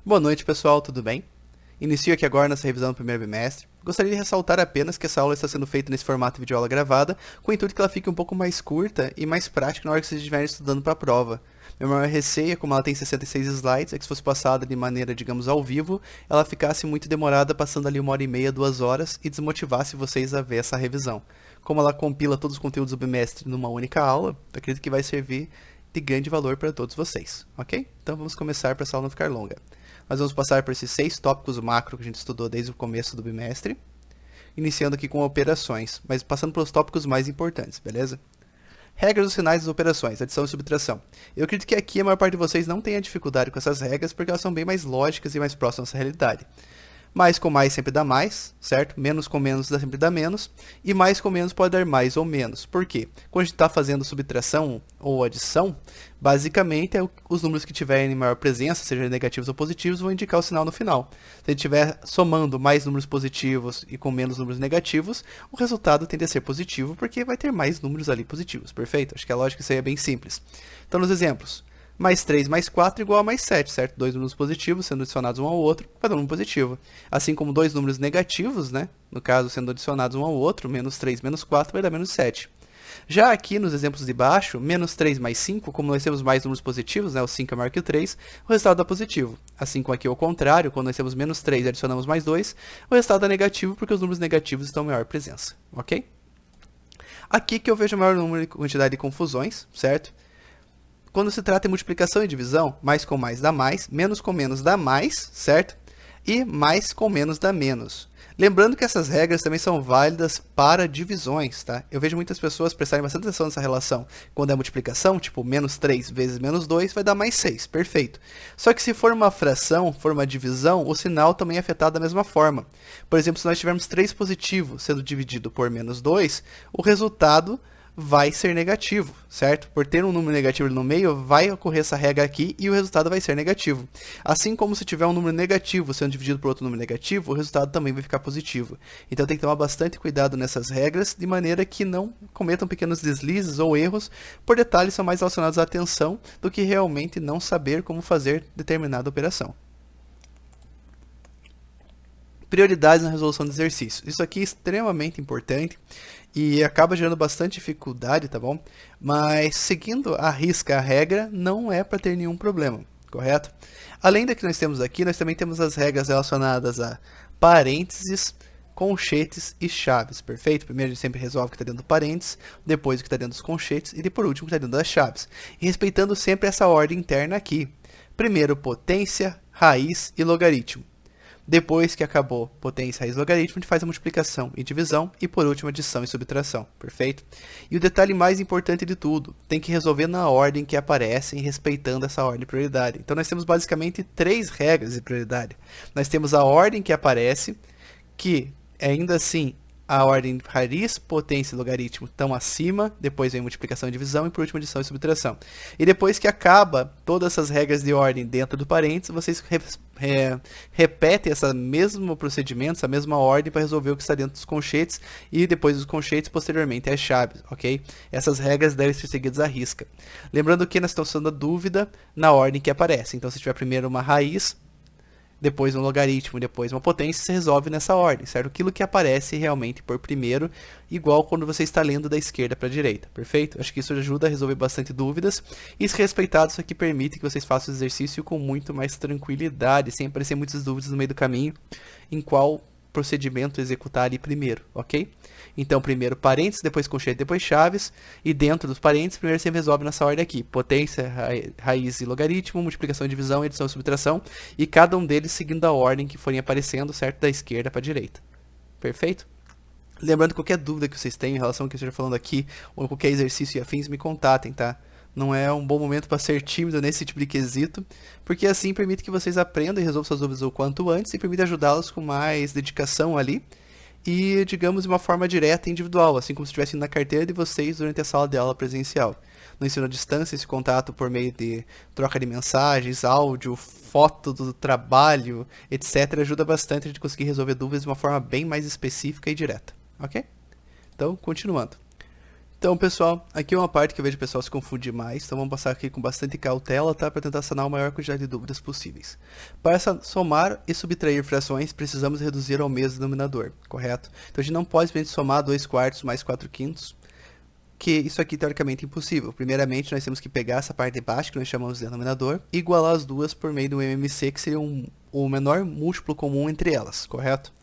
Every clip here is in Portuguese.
Boa noite, pessoal, tudo bem? Inicio aqui agora nossa revisão do primeiro bimestre. Gostaria de ressaltar apenas que essa aula está sendo feita nesse formato de videoaula gravada, com o intuito que ela fique um pouco mais curta e mais prática na hora que vocês estiverem estudando para a prova. Meu maior receio, como ela tem 66 slides, é que se fosse passada de maneira, digamos, ao vivo, ela ficasse muito demorada, passando ali 1h30, 2 horas, e desmotivasse vocês a ver essa revisão. Como ela compila todos os conteúdos do bimestre numa única aula, eu acredito que vai servir de grande valor para todos vocês, ok? Então vamos começar para essa aula não ficar longa. Nós vamos passar por esses 6 tópicos macro que a gente estudou desde o começo do bimestre, iniciando aqui com operações, mas passando pelos tópicos mais importantes, beleza? Regras dos sinais das operações, adição e subtração. Eu acredito que aqui a maior parte de vocês não tenha dificuldade com essas regras, porque elas são bem mais lógicas e mais próximas da realidade. Mais com mais sempre dá mais, certo? Menos com menos sempre dá menos. E mais com menos pode dar mais ou menos. Por quê? Quando a gente está fazendo subtração ou adição, basicamente os números que tiverem maior presença, sejam negativos ou positivos, vão indicar o sinal no final. Se a gente estiver somando mais números positivos e com menos números negativos, o resultado tende a ser positivo, porque vai ter mais números ali positivos, perfeito? Acho que a lógica isso aí é bem simples. Então, nos exemplos. Mais 3 mais 4 igual a mais 7, certo? Dois números positivos sendo adicionados um ao outro, vai dar um número positivo. Assim como dois números negativos, né? No caso, sendo adicionados um ao outro, menos 3 menos 4 vai dar menos 7. Já aqui nos exemplos de baixo, menos 3 mais 5, como nós temos mais números positivos, né? O 5 é maior que o 3, o resultado dá positivo. Assim como aqui ao contrário, quando nós temos menos 3 e adicionamos mais 2, o resultado dá negativo porque os números negativos estão em maior presença, ok? Aqui que eu vejo a maior quantidade de confusões, certo? Quando se trata de multiplicação e divisão, mais com mais dá mais, menos com menos dá mais, certo? E mais com menos dá menos. Lembrando que essas regras também são válidas para divisões, tá? Eu vejo muitas pessoas prestarem bastante atenção nessa relação. Quando é multiplicação, tipo menos 3 vezes menos 2 vai dar mais 6, perfeito. Só que se for uma fração, for uma divisão, o sinal também é afetado da mesma forma. Por exemplo, se nós tivermos 3 positivo sendo dividido por menos 2, o resultado vai ser negativo, certo? Por ter um número negativo no meio, vai ocorrer essa regra aqui e o resultado vai ser negativo. Assim como se tiver um número negativo sendo dividido por outro número negativo, o resultado também vai ficar positivo. Então tem que tomar bastante cuidado nessas regras, de maneira que não cometam pequenos deslizes ou erros, por detalhes são mais relacionados à atenção do que realmente não saber como fazer determinada operação. Prioridades na resolução de exercícios. Isso aqui é extremamente importante e acaba gerando bastante dificuldade, tá bom? Mas seguindo à risca a regra, não é para ter nenhum problema, correto? Além da que nós temos aqui, nós também temos as regras relacionadas a parênteses, conchetes e chaves, perfeito? Primeiro a gente sempre resolve o que está dentro do parênteses, depois o que está dentro dos conchetes e por último o que está dentro das chaves. E respeitando sempre essa ordem interna aqui. Primeiro potência, raiz e logaritmo. Depois que acabou potência, raiz e logaritmo, a gente faz a multiplicação e divisão e, por último, adição e subtração, perfeito? E o detalhe mais importante de tudo, tem que resolver na ordem que aparecem, respeitando essa ordem de prioridade. Então, nós temos basicamente 3 regras de prioridade. Nós temos a ordem que aparece, que ainda assim a ordem raiz, potência e logaritmo estão acima, depois vem multiplicação e divisão e por último adição e subtração. E depois que acaba todas essas regras de ordem dentro do parênteses, vocês repetem esse mesmo procedimento, essa mesma ordem para resolver o que está dentro dos conchetes e depois dos conchetes, posteriormente as chaves, ok? Essas regras devem ser seguidas à risca. Lembrando que na situação da dúvida, na ordem que aparece. Então se tiver primeiro uma raiz, depois um logaritmo, depois uma potência, se resolve nessa ordem, certo? Aquilo que aparece realmente por primeiro, igual quando você está lendo da esquerda para a direita, perfeito? Acho que isso ajuda a resolver bastante dúvidas, e se respeitado, isso aqui permite que vocês façam o exercício com muito mais tranquilidade, sem aparecer muitas dúvidas no meio do caminho, em qual procedimento executar ali primeiro, ok? Então, primeiro parênteses, depois conchete, depois chaves, e dentro dos parênteses, primeiro você resolve nessa ordem aqui, potência, raiz e logaritmo, multiplicação, divisão, adição e subtração, e cada um deles seguindo a ordem que forem aparecendo, certo? Da esquerda para a direita. Perfeito? Lembrando que qualquer dúvida que vocês tenham em relação ao que eu esteja falando aqui, ou qualquer exercício e afins, me contatem, tá? Não é um bom momento para ser tímido nesse tipo de quesito, porque assim permite que vocês aprendam e resolvam suas dúvidas o quanto antes e permite ajudá-los com mais dedicação ali e, digamos, de uma forma direta e individual, assim como se estivesse na carteira de vocês durante a sala de aula presencial. No ensino à distância, esse contato por meio de troca de mensagens, áudio, foto do trabalho, etc., ajuda bastante a gente conseguir resolver dúvidas de uma forma bem mais específica e direta, ok? Então, continuando. Então, pessoal, aqui é uma parte que eu vejo o pessoal se confundir mais, então vamos passar aqui com bastante cautela, tá? Para tentar sanar a maior quantidade de dúvidas possíveis. Para somar e subtrair frações, precisamos reduzir ao mesmo denominador, correto? Então a gente não pode simplesmente somar 2/4 mais 4/5, que isso aqui teoricamente é impossível. Primeiramente, nós temos que pegar essa parte de baixo, que nós chamamos de denominador, e igualar as duas por meio do MMC, que seria o menor múltiplo comum entre elas, correto?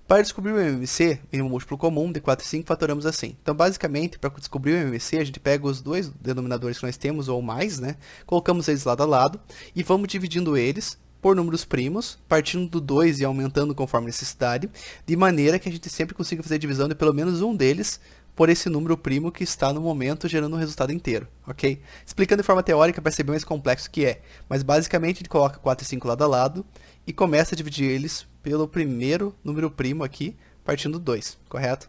Para descobrir o MMC, mínimo múltiplo comum, de 4 e 5, fatoramos assim. Então, basicamente, para descobrir o MMC, a gente pega os dois denominadores que nós temos, ou mais, né? Colocamos eles lado a lado, e vamos dividindo eles por números primos, partindo do 2 e aumentando conforme necessidade, de maneira que a gente sempre consiga fazer a divisão de pelo menos um deles por esse número primo que está no momento gerando um resultado inteiro, ok? Explicando de forma teórica para ser bem mais complexo que é, mas basicamente a gente coloca 4 e 5 lado a lado e começa a dividir eles pelo primeiro número primo aqui, partindo do 2, correto?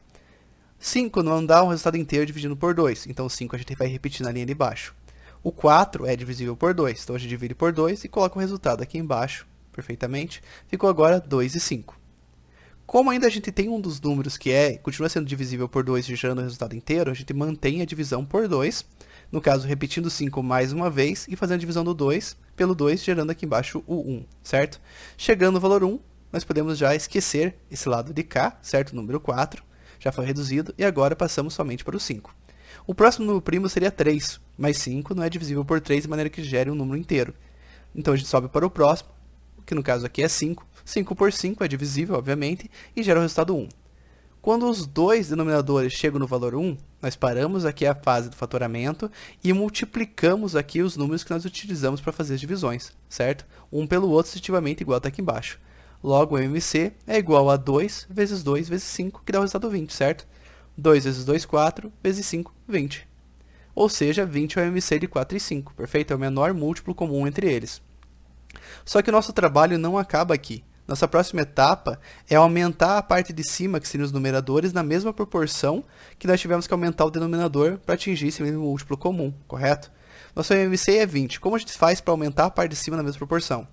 5 não dá um resultado inteiro dividindo por 2, então 5 a gente vai repetir na linha de baixo. O 4 é divisível por 2, então a gente divide por 2 e coloca o resultado aqui embaixo, perfeitamente. Ficou agora 2 e 5. Como ainda a gente tem um dos números que continua sendo divisível por 2 e gerando o resultado inteiro, a gente mantém a divisão por 2, no caso repetindo 5 mais uma vez e fazendo a divisão do 2 pelo 2, gerando aqui embaixo o 1, certo? Chegando no valor 1, nós podemos já esquecer esse lado de cá, certo? O número 4 já foi reduzido e agora passamos somente para o 5. O próximo número primo seria 3, mas 5 não é divisível por 3 de maneira que gere um número inteiro. Então a gente sobe para o próximo, que no caso aqui é 5. 5 por 5 é divisível, obviamente, e gera o resultado 1. Quando os dois denominadores chegam no valor 1, nós paramos aqui a fase do fatoramento e multiplicamos aqui os números que nós utilizamos para fazer as divisões, certo? Um pelo outro, sucessivamente, igual está aqui embaixo. Logo, o MMC é igual a 2 vezes 2 vezes 5, que dá o resultado 20, certo? 2 vezes 2, 4, vezes 5, 20. Ou seja, 20 é o MMC de 4 e 5, perfeito? É o menor múltiplo comum entre eles. Só que o nosso trabalho não acaba aqui. Nossa próxima etapa é aumentar a parte de cima, que seriam os numeradores, na mesma proporção que nós tivemos que aumentar o denominador para atingir esse mesmo múltiplo comum, correto? Nosso MMC é 20. Como a gente faz para aumentar a parte de cima na mesma proporção?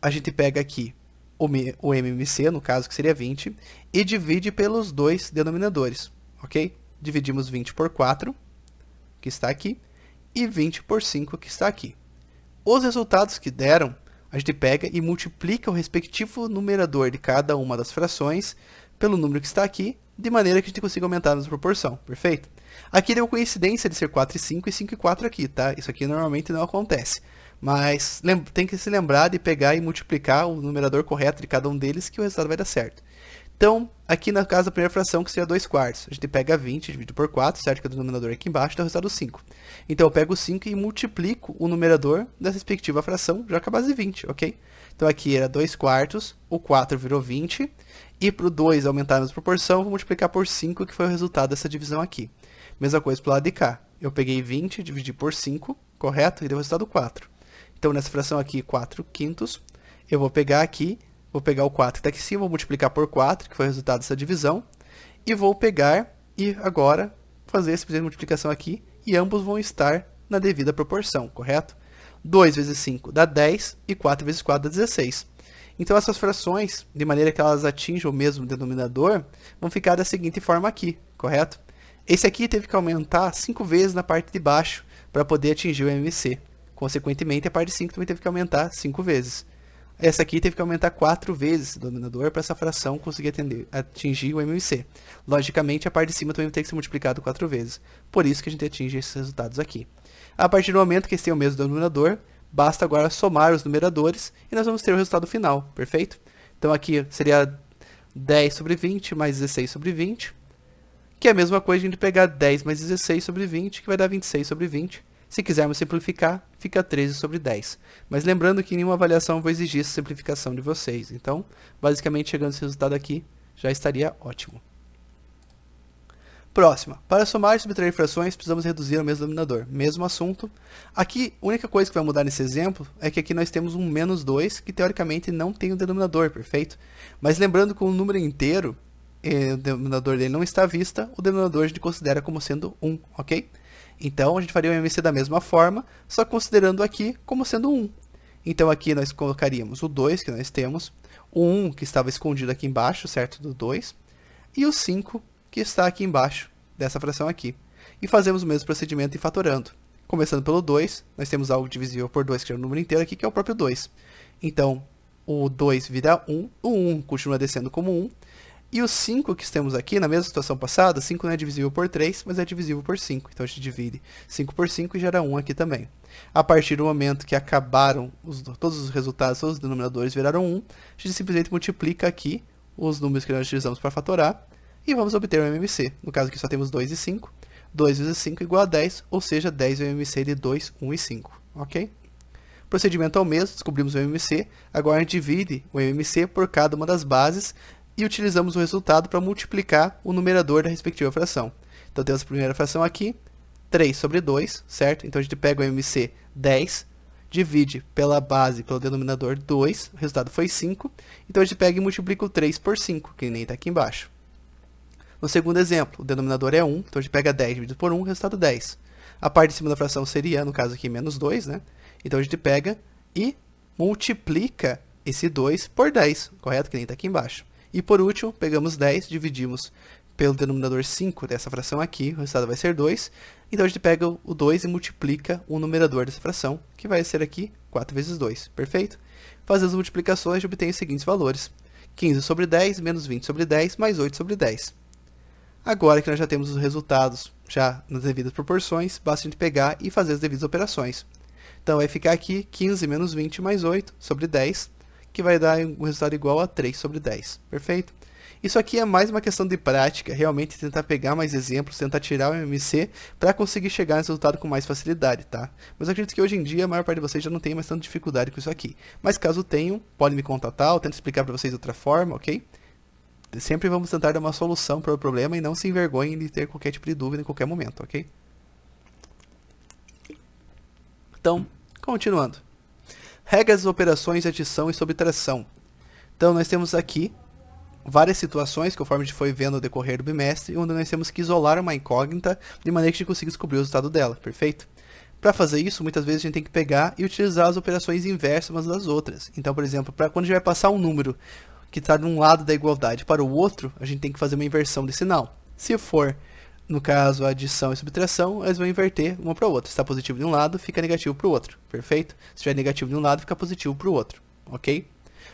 A gente pega aqui o MMC, no caso, que seria 20, e divide pelos dois denominadores, ok? Dividimos 20 por 4, que está aqui, e 20 por 5, que está aqui. Os resultados que deram, a gente pega e multiplica o respectivo numerador de cada uma das frações pelo número que está aqui, de maneira que a gente consiga aumentar a nossa proporção, perfeito? Aqui deu coincidência de ser 4 e 5 e 5 e 4 aqui, tá? Isso aqui normalmente não acontece, mas tem que se lembrar de pegar e multiplicar o numerador correto de cada um deles que o resultado vai dar certo. Então, aqui no caso da primeira fração, que seria 2/4, a gente pega 20, divide por 4, certo? Que é o denominador aqui embaixo, dá o resultado 5. Então, eu pego o 5 e multiplico o numerador da respectiva fração, já com a base de 20, ok? Então, aqui era 2/4, o 4 virou 20, e para o 2 aumentar a mesma proporção, vou multiplicar por 5, que foi o resultado dessa divisão aqui. Mesma coisa para o lado de cá. Eu peguei 20, dividi por 5, correto? E deu o resultado 4. Então, nessa fração aqui, 4/5, eu vou pegar aqui, vou pegar o 4 que está aqui em cima, vou multiplicar por 4, que foi o resultado dessa divisão, e vou pegar e agora fazer essa multiplicação aqui, e ambos vão estar na devida proporção, correto? 2 vezes 5 dá 10, e 4 vezes 4 dá 16. Então essas frações, de maneira que elas atinjam o mesmo denominador, vão ficar da seguinte forma aqui, correto? Esse aqui teve que aumentar 5 vezes na parte de baixo, para poder atingir o MMC. Consequentemente, a parte de 5 também teve que aumentar 5 vezes. Essa aqui teve que aumentar 4 vezes o denominador para essa fração conseguir atingir o MMC. Logicamente, a parte de cima também vai ter que ser multiplicado 4 vezes. Por isso que a gente atinge esses resultados aqui. A partir do momento que eles têm o mesmo denominador, basta agora somar os numeradores e nós vamos ter o resultado final, perfeito? Então aqui seria 10 sobre 20 mais 16 sobre 20, que é a mesma coisa de a gente pegar 10 mais 16 sobre 20, que vai dar 26 sobre 20. Se quisermos simplificar, fica 13 sobre 10. Mas lembrando que em nenhuma avaliação eu vou exigir essa simplificação de vocês. Então, basicamente, chegando esse resultado aqui, já estaria ótimo. Próxima. Para somar e subtrair frações, precisamos reduzir ao mesmo denominador. Mesmo assunto. Aqui, a única coisa que vai mudar nesse exemplo é que aqui nós temos um menos 2, que teoricamente não tem um denominador, perfeito? Mas lembrando que um número inteiro, o denominador dele não está à vista, o denominador a gente considera como sendo 1, ok? Então, a gente faria o MMC da mesma forma, só considerando aqui como sendo 1. Então, aqui nós colocaríamos o 2 que nós temos, o 1 que estava escondido aqui embaixo, certo, do 2, e o 5 que está aqui embaixo dessa fração aqui. e fazemos o mesmo procedimento em fatorando. Começando pelo 2, nós temos algo divisível por 2, que é o número inteiro aqui, que é o próprio 2. Então, o 2 vira 1, o 1 continua descendo como 1, e o 5 que temos aqui, na mesma situação passada, 5 não é divisível por 3, mas é divisível por 5. Então, a gente divide 5 por 5 e gera 1 aqui também. A partir do momento que acabaram todos os resultados, todos os denominadores viraram 1, a gente simplesmente multiplica aqui os números que nós utilizamos para fatorar e vamos obter o MMC. No caso aqui só temos 2 e 5. 2 vezes 5 igual a 10, ou seja, 10 é o MMC de 2, 1 e 5. Ok? Procedimento é o mesmo, descobrimos o MMC. Agora a gente divide o MMC por cada uma das bases e utilizamos o resultado para multiplicar o numerador da respectiva fração. Então temos a primeira fração aqui, 3 sobre 2, certo? Então a gente pega o MMC 10, divide pela base, pelo denominador 2, o resultado foi 5. Então a gente pega e multiplica o 3 por 5, que nem está aqui embaixo. No segundo exemplo, o denominador é 1, então a gente pega 10 dividido por 1, o resultado 10. A parte de cima da fração seria, no caso aqui, menos 2, né? Então a gente pega e multiplica esse 2 por 10, correto? Que nem está aqui embaixo. E por último, pegamos 10, dividimos pelo denominador 5 dessa fração aqui, o resultado vai ser 2. Então a gente pega o 2 e multiplica o numerador dessa fração, que vai ser aqui 4 vezes 2, perfeito? Fazendo as multiplicações, a gente obtém os seguintes valores. 15 sobre 10, menos 20 sobre 10, mais 8 sobre 10. Agora que nós já temos os resultados já nas devidas proporções, basta a gente pegar e fazer as devidas operações. Então vai ficar aqui 15 menos 20 mais 8 sobre 10, que vai dar um resultado igual a 3 sobre 10, perfeito? Isso aqui é mais uma questão de prática, realmente tentar pegar mais exemplos, tentar tirar o MMC para conseguir chegar nesse resultado com mais facilidade, tá? Mas eu acredito que hoje em dia a maior parte de vocês já não tem mais tanta dificuldade com isso aqui. Mas caso tenham, podem me contatar, eu tento explicar para vocês de outra forma, ok? Sempre vamos tentar dar uma solução para o problema e não se envergonhem de ter qualquer tipo de dúvida em qualquer momento, ok? Então, continuando. Regras das operações de adição e subtração. Então, nós temos aqui várias situações, conforme a gente foi vendo no decorrer do bimestre, onde nós temos que isolar uma incógnita de maneira que a gente consiga descobrir o resultado dela, perfeito? Para fazer isso, muitas vezes a gente tem que pegar e utilizar as operações inversas umas das outras. Então, por exemplo, quando a gente vai passar um número que está de um lado da igualdade para o outro, a gente tem que fazer uma inversão de sinal. Se for, no caso, adição e subtração, eles vão inverter uma para a outra. Se está positivo de um lado, fica negativo para o outro, perfeito? Se estiver negativo de um lado, fica positivo para o outro, ok?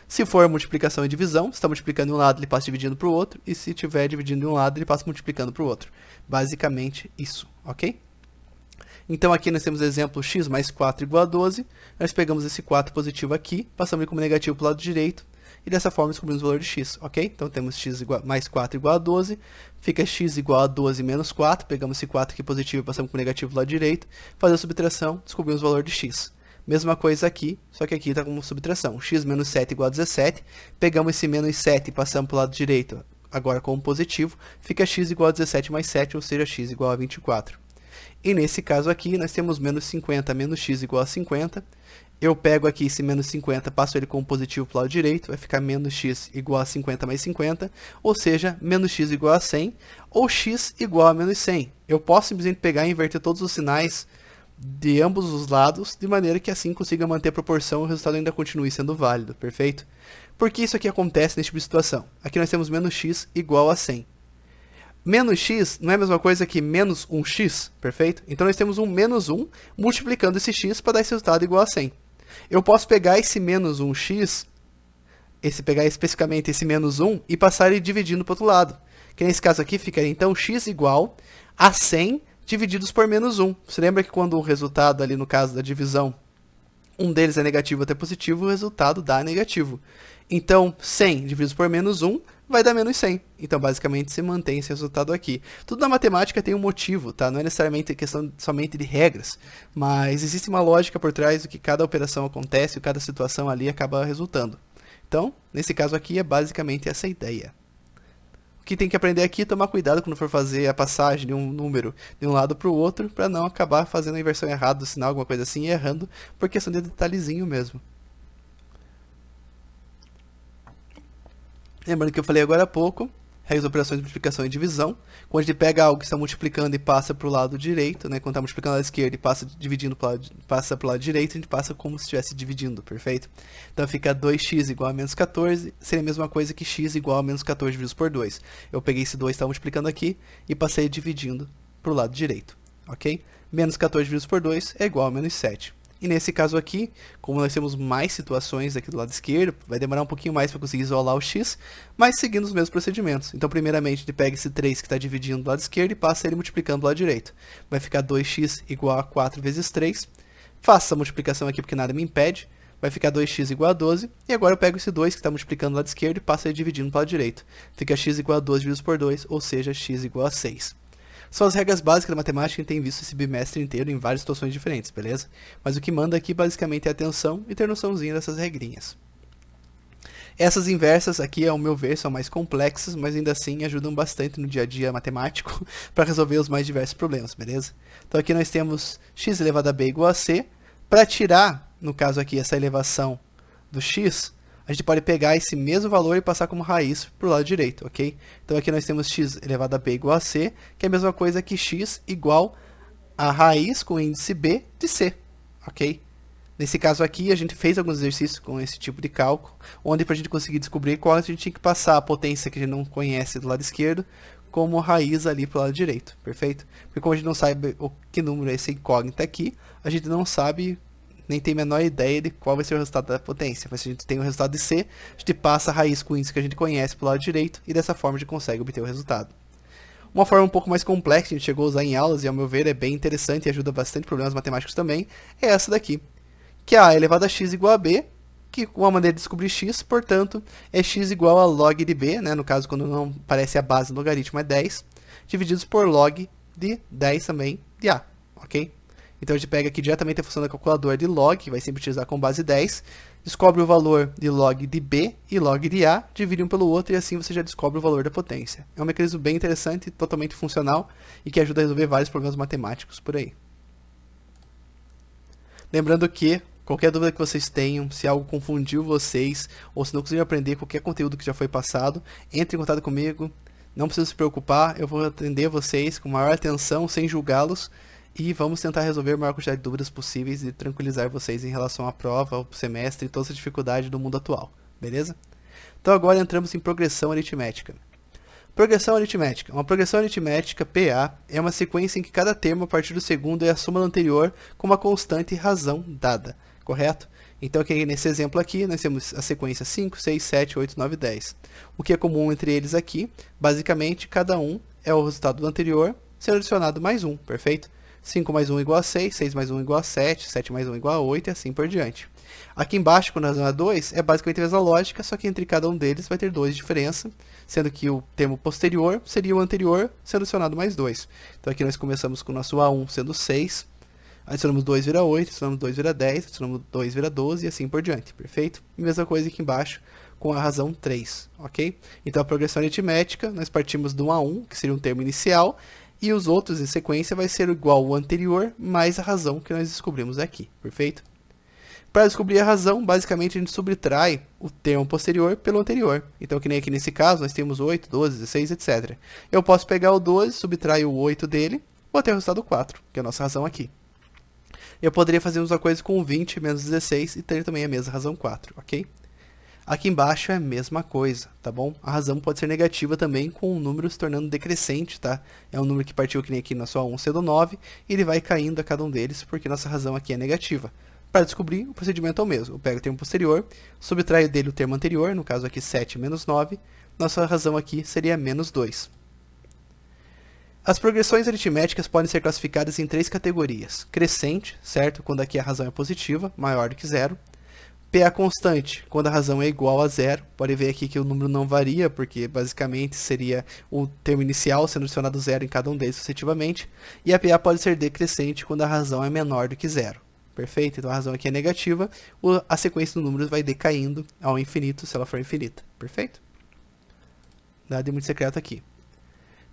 Se for multiplicação e divisão, se está multiplicando de um lado, ele passa dividindo para o outro, e se estiver dividindo de um lado, ele passa multiplicando para o outro. Basicamente isso, ok? Então aqui nós temos o exemplo x mais 4 igual a 12, nós pegamos esse 4 positivo aqui, passamos ele como negativo para o lado direito, e dessa forma descobrimos o valor de x, ok? Então temos x mais 4 igual a 12, fica x igual a 12 menos 4, pegamos esse 4 aqui positivo e passamos como negativo do lado direito, fazemos a subtração, descobrimos o valor de x. Mesma coisa aqui, só que aqui está como subtração, x menos 7 igual a 17, pegamos esse menos 7 e passamos para o lado direito, agora como positivo, fica x igual a 17 mais 7, ou seja, x igual a 24. E nesse caso aqui, nós temos menos 50 menos x igual a 50, eu pego aqui esse menos 50, passo ele como positivo para o lado direito, vai ficar menos x igual a 50 mais 50, ou seja, menos x igual a 100, ou x igual a menos 100. Eu posso simplesmente pegar e inverter todos os sinais de ambos os lados, de maneira que assim consiga manter a proporção e o resultado ainda continue sendo válido, perfeito? Por que isso aqui acontece nesse tipo de situação? Aqui nós temos menos x igual a 100. Menos x não é a mesma coisa que menos 1x, perfeito? Então nós temos um menos 1 multiplicando esse x para dar esse resultado igual a 100. Eu posso pegar esse menos 1x, pegar especificamente esse menos 1 e passar ele dividindo para o outro lado. Que nesse caso aqui ficaria então x igual a 100 divididos por menos 1. Você lembra que quando o resultado ali no caso da divisão, um deles é negativo até positivo, o resultado dá negativo. Então 100 divididos por menos 1 vai dar menos 100. Então basicamente se mantém esse resultado aqui. Tudo na matemática tem um motivo, tá? Não é necessariamente questão somente de regras, mas existe uma lógica por trás do que cada operação acontece, e cada situação ali acaba resultando. Então, nesse caso aqui é basicamente essa ideia. O que tem que aprender aqui é tomar cuidado quando for fazer a passagem de um número de um lado para o outro, para não acabar fazendo a inversão errada do sinal, alguma coisa assim, e errando por questão de detalhezinho mesmo. Lembrando que eu falei agora há pouco, regras de operações de multiplicação e divisão. Quando a gente pega algo que está multiplicando e passa para o lado direito, né? Quando está multiplicando à esquerda e passa dividindo passa para o lado direito, a gente passa como se estivesse dividindo, perfeito? Então fica 2x igual a menos 14, seria a mesma coisa que x igual a menos 14 divididos por 2. Eu peguei esse 2 que está multiplicando aqui e passei dividindo para o lado direito. ok? Menos 14 divididos por 2 é igual a menos 7. E nesse caso aqui, como nós temos mais situações aqui do lado esquerdo, vai demorar um pouquinho mais para conseguir isolar o x, mas seguindo os mesmos procedimentos. Então, primeiramente, a gente pega esse 3 que está dividindo do lado esquerdo e passa ele multiplicando do lado direito. Vai ficar 2x igual a 4 vezes 3. Faço essa multiplicação aqui porque nada me impede. Vai ficar 2x igual a 12. E agora eu pego esse 2 que está multiplicando do lado esquerdo e passo ele dividindo do lado direito. Fica x igual a 12 divididos por 2, ou seja, x igual a 6. São as regras básicas da matemática que a gente tem visto esse bimestre inteiro em várias situações diferentes, beleza? Mas o que manda aqui basicamente é atenção e ter noçãozinha dessas regrinhas. Essas inversas aqui, ao meu ver, são mais complexas, mas ainda assim ajudam bastante no dia a dia matemático para resolver os mais diversos problemas, beleza? Então aqui nós temos x elevado a b igual a c. Para tirar, no caso aqui, essa elevação do x, a gente pode pegar esse mesmo valor e passar como raiz para o lado direito, ok? Então aqui nós temos x elevado a b igual a c, que é a mesma coisa que x igual a raiz com índice b de c, ok? Nesse caso aqui, a gente fez alguns exercícios com esse tipo de cálculo, onde para a gente conseguir descobrir qual a gente tinha que passar a potência que a gente não conhece do lado esquerdo, como raiz ali para o lado direito, perfeito? Porque como a gente não sabe que número é esse incógnito aqui, a gente não sabe, nem tem a menor ideia de qual vai ser o resultado da potência. Mas se a gente tem o resultado de C, a gente passa a raiz com o índice que a gente conhece para o lado direito, e dessa forma a gente consegue obter o resultado. Uma forma um pouco mais complexa que a gente chegou a usar em aulas, e ao meu ver é bem interessante e ajuda bastante problemas matemáticos também, é essa daqui, que é a elevado a x igual a b, que uma maneira de descobrir x, portanto, é x igual a log de b, né, no caso quando não aparece a base do logaritmo é 10, divididos por log de 10 também de a, ok? Então a gente pega aqui diretamente a função da calculadora de log, que vai sempre utilizar com base 10, descobre o valor de log de b e log de a, divide um pelo outro e assim você já descobre o valor da potência. É um mecanismo bem interessante, totalmente funcional e que ajuda a resolver vários problemas matemáticos por aí. Lembrando que qualquer dúvida que vocês tenham, se algo confundiu vocês ou se não conseguiram aprender qualquer conteúdo que já foi passado, entre em contato comigo, não precisa se preocupar, eu vou atender vocês com maior atenção, sem julgá-los, e vamos tentar resolver a maior quantidade de dúvidas possíveis e tranquilizar vocês em relação à prova, ao semestre e toda essa dificuldade do mundo atual, beleza? Então agora entramos em progressão aritmética. Progressão aritmética. Uma progressão aritmética, PA, é uma sequência em que cada termo a partir do segundo é a soma do anterior com uma constante razão dada, correto? Então aqui nesse exemplo aqui, nós temos a sequência 5, 6, 7, 8, 9, 10. O que é comum entre eles aqui, basicamente, cada um é o resultado do anterior sendo adicionado mais um, perfeito? 5 mais 1 igual a 6, 6 mais 1 igual a 7, 7 mais 1 igual a 8 e assim por diante. Aqui embaixo, quando a razão é 2, é basicamente a mesma lógica, só que entre cada um deles vai ter 2 de diferença, sendo que o termo posterior seria o anterior sendo adicionado mais 2. Então aqui nós começamos com o nosso A1 sendo 6, adicionamos 2 vira 8, adicionamos 2 vira 10, adicionamos 2 vira 12 e assim por diante, perfeito? E mesma coisa aqui embaixo com a razão 3, ok? Então a progressão aritmética, nós partimos do A1, que seria um termo inicial, e os outros em sequência vai ser igual ao anterior mais a razão que nós descobrimos aqui, perfeito? Para descobrir a razão, basicamente a gente subtrai o termo posterior pelo anterior. Então, que nem aqui nesse caso, nós temos 8, 12, 16, etc. Eu posso pegar o 12, subtrair o 8 dele, vou ter o resultado 4, que é a nossa razão aqui. Eu poderia fazer a mesma coisa com 20 menos 16 e ter também a mesma razão 4, ok? Aqui embaixo é a mesma coisa, tá bom? A razão pode ser negativa também, com o número se tornando decrescente, tá? É um número que partiu que nem aqui na sua 1 sendo 9, e ele vai caindo a cada um deles, porque nossa razão aqui é negativa. Para descobrir, o procedimento é o mesmo. Eu pego o termo posterior, subtraio dele o termo anterior, no caso aqui 7 menos 9, nossa razão aqui seria menos 2. As progressões aritméticas podem ser classificadas em 3 categorias. Crescente, certo? Quando aqui a razão é positiva, maior do que 0. PA constante, quando a razão é igual a 0. Pode ver aqui que o número não varia, porque basicamente seria o termo inicial sendo adicionado 0 em cada um deles sucessivamente. E a PA pode ser decrescente, quando a razão é menor do que 0. Perfeito? Então a razão aqui é negativa, a sequência de números vai decaindo ao infinito, se ela for infinita. Perfeito? Nada de muito secreto aqui.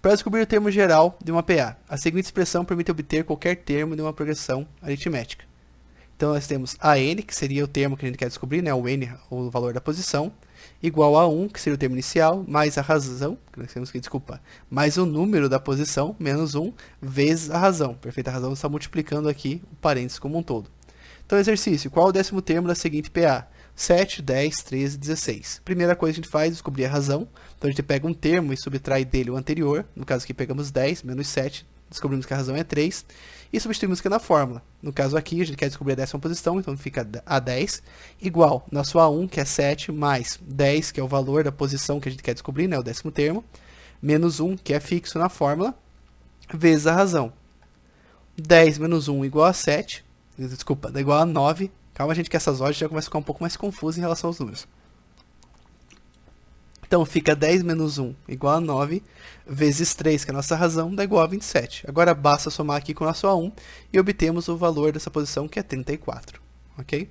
Para descobrir o termo geral de uma PA, a seguinte expressão permite obter qualquer termo de uma progressão aritmética. Então nós temos AN, que seria o termo que a gente quer descobrir, né? O N, o valor da posição, igual a 1, que seria o termo inicial, mais a razão, que nós temos que, desculpa, mais o número da posição, menos 1, vezes a razão. Perfeito? A razão está multiplicando aqui o parênteses como um todo. Então, exercício. Qual é o 10º termo da seguinte PA? 7, 10, 13, 16. Primeira coisa que a gente faz é descobrir a razão. Então, a gente pega um termo e subtrai dele o anterior. No caso aqui, pegamos 10 menos 7, descobrimos que a razão é 3, e substituímos aqui na fórmula. No caso aqui, a gente quer descobrir a 10ª posição, então fica A10, igual nosso A1, que é 7, mais 10, que é o valor da posição que a gente quer descobrir, né, o 10º termo, menos 1, que é fixo na fórmula, vezes a razão. 10 menos 1 igual a 7, desculpa, igual a 9. Calma, gente, que essas horas já começam a ficar um pouco mais confusas em relação aos números. Então, fica 10 menos 1 igual a 9, vezes 3, que é a nossa razão, dá igual a 27. Agora, basta somar aqui com o nosso A1 e obtemos o valor dessa posição, que é 34. Ok?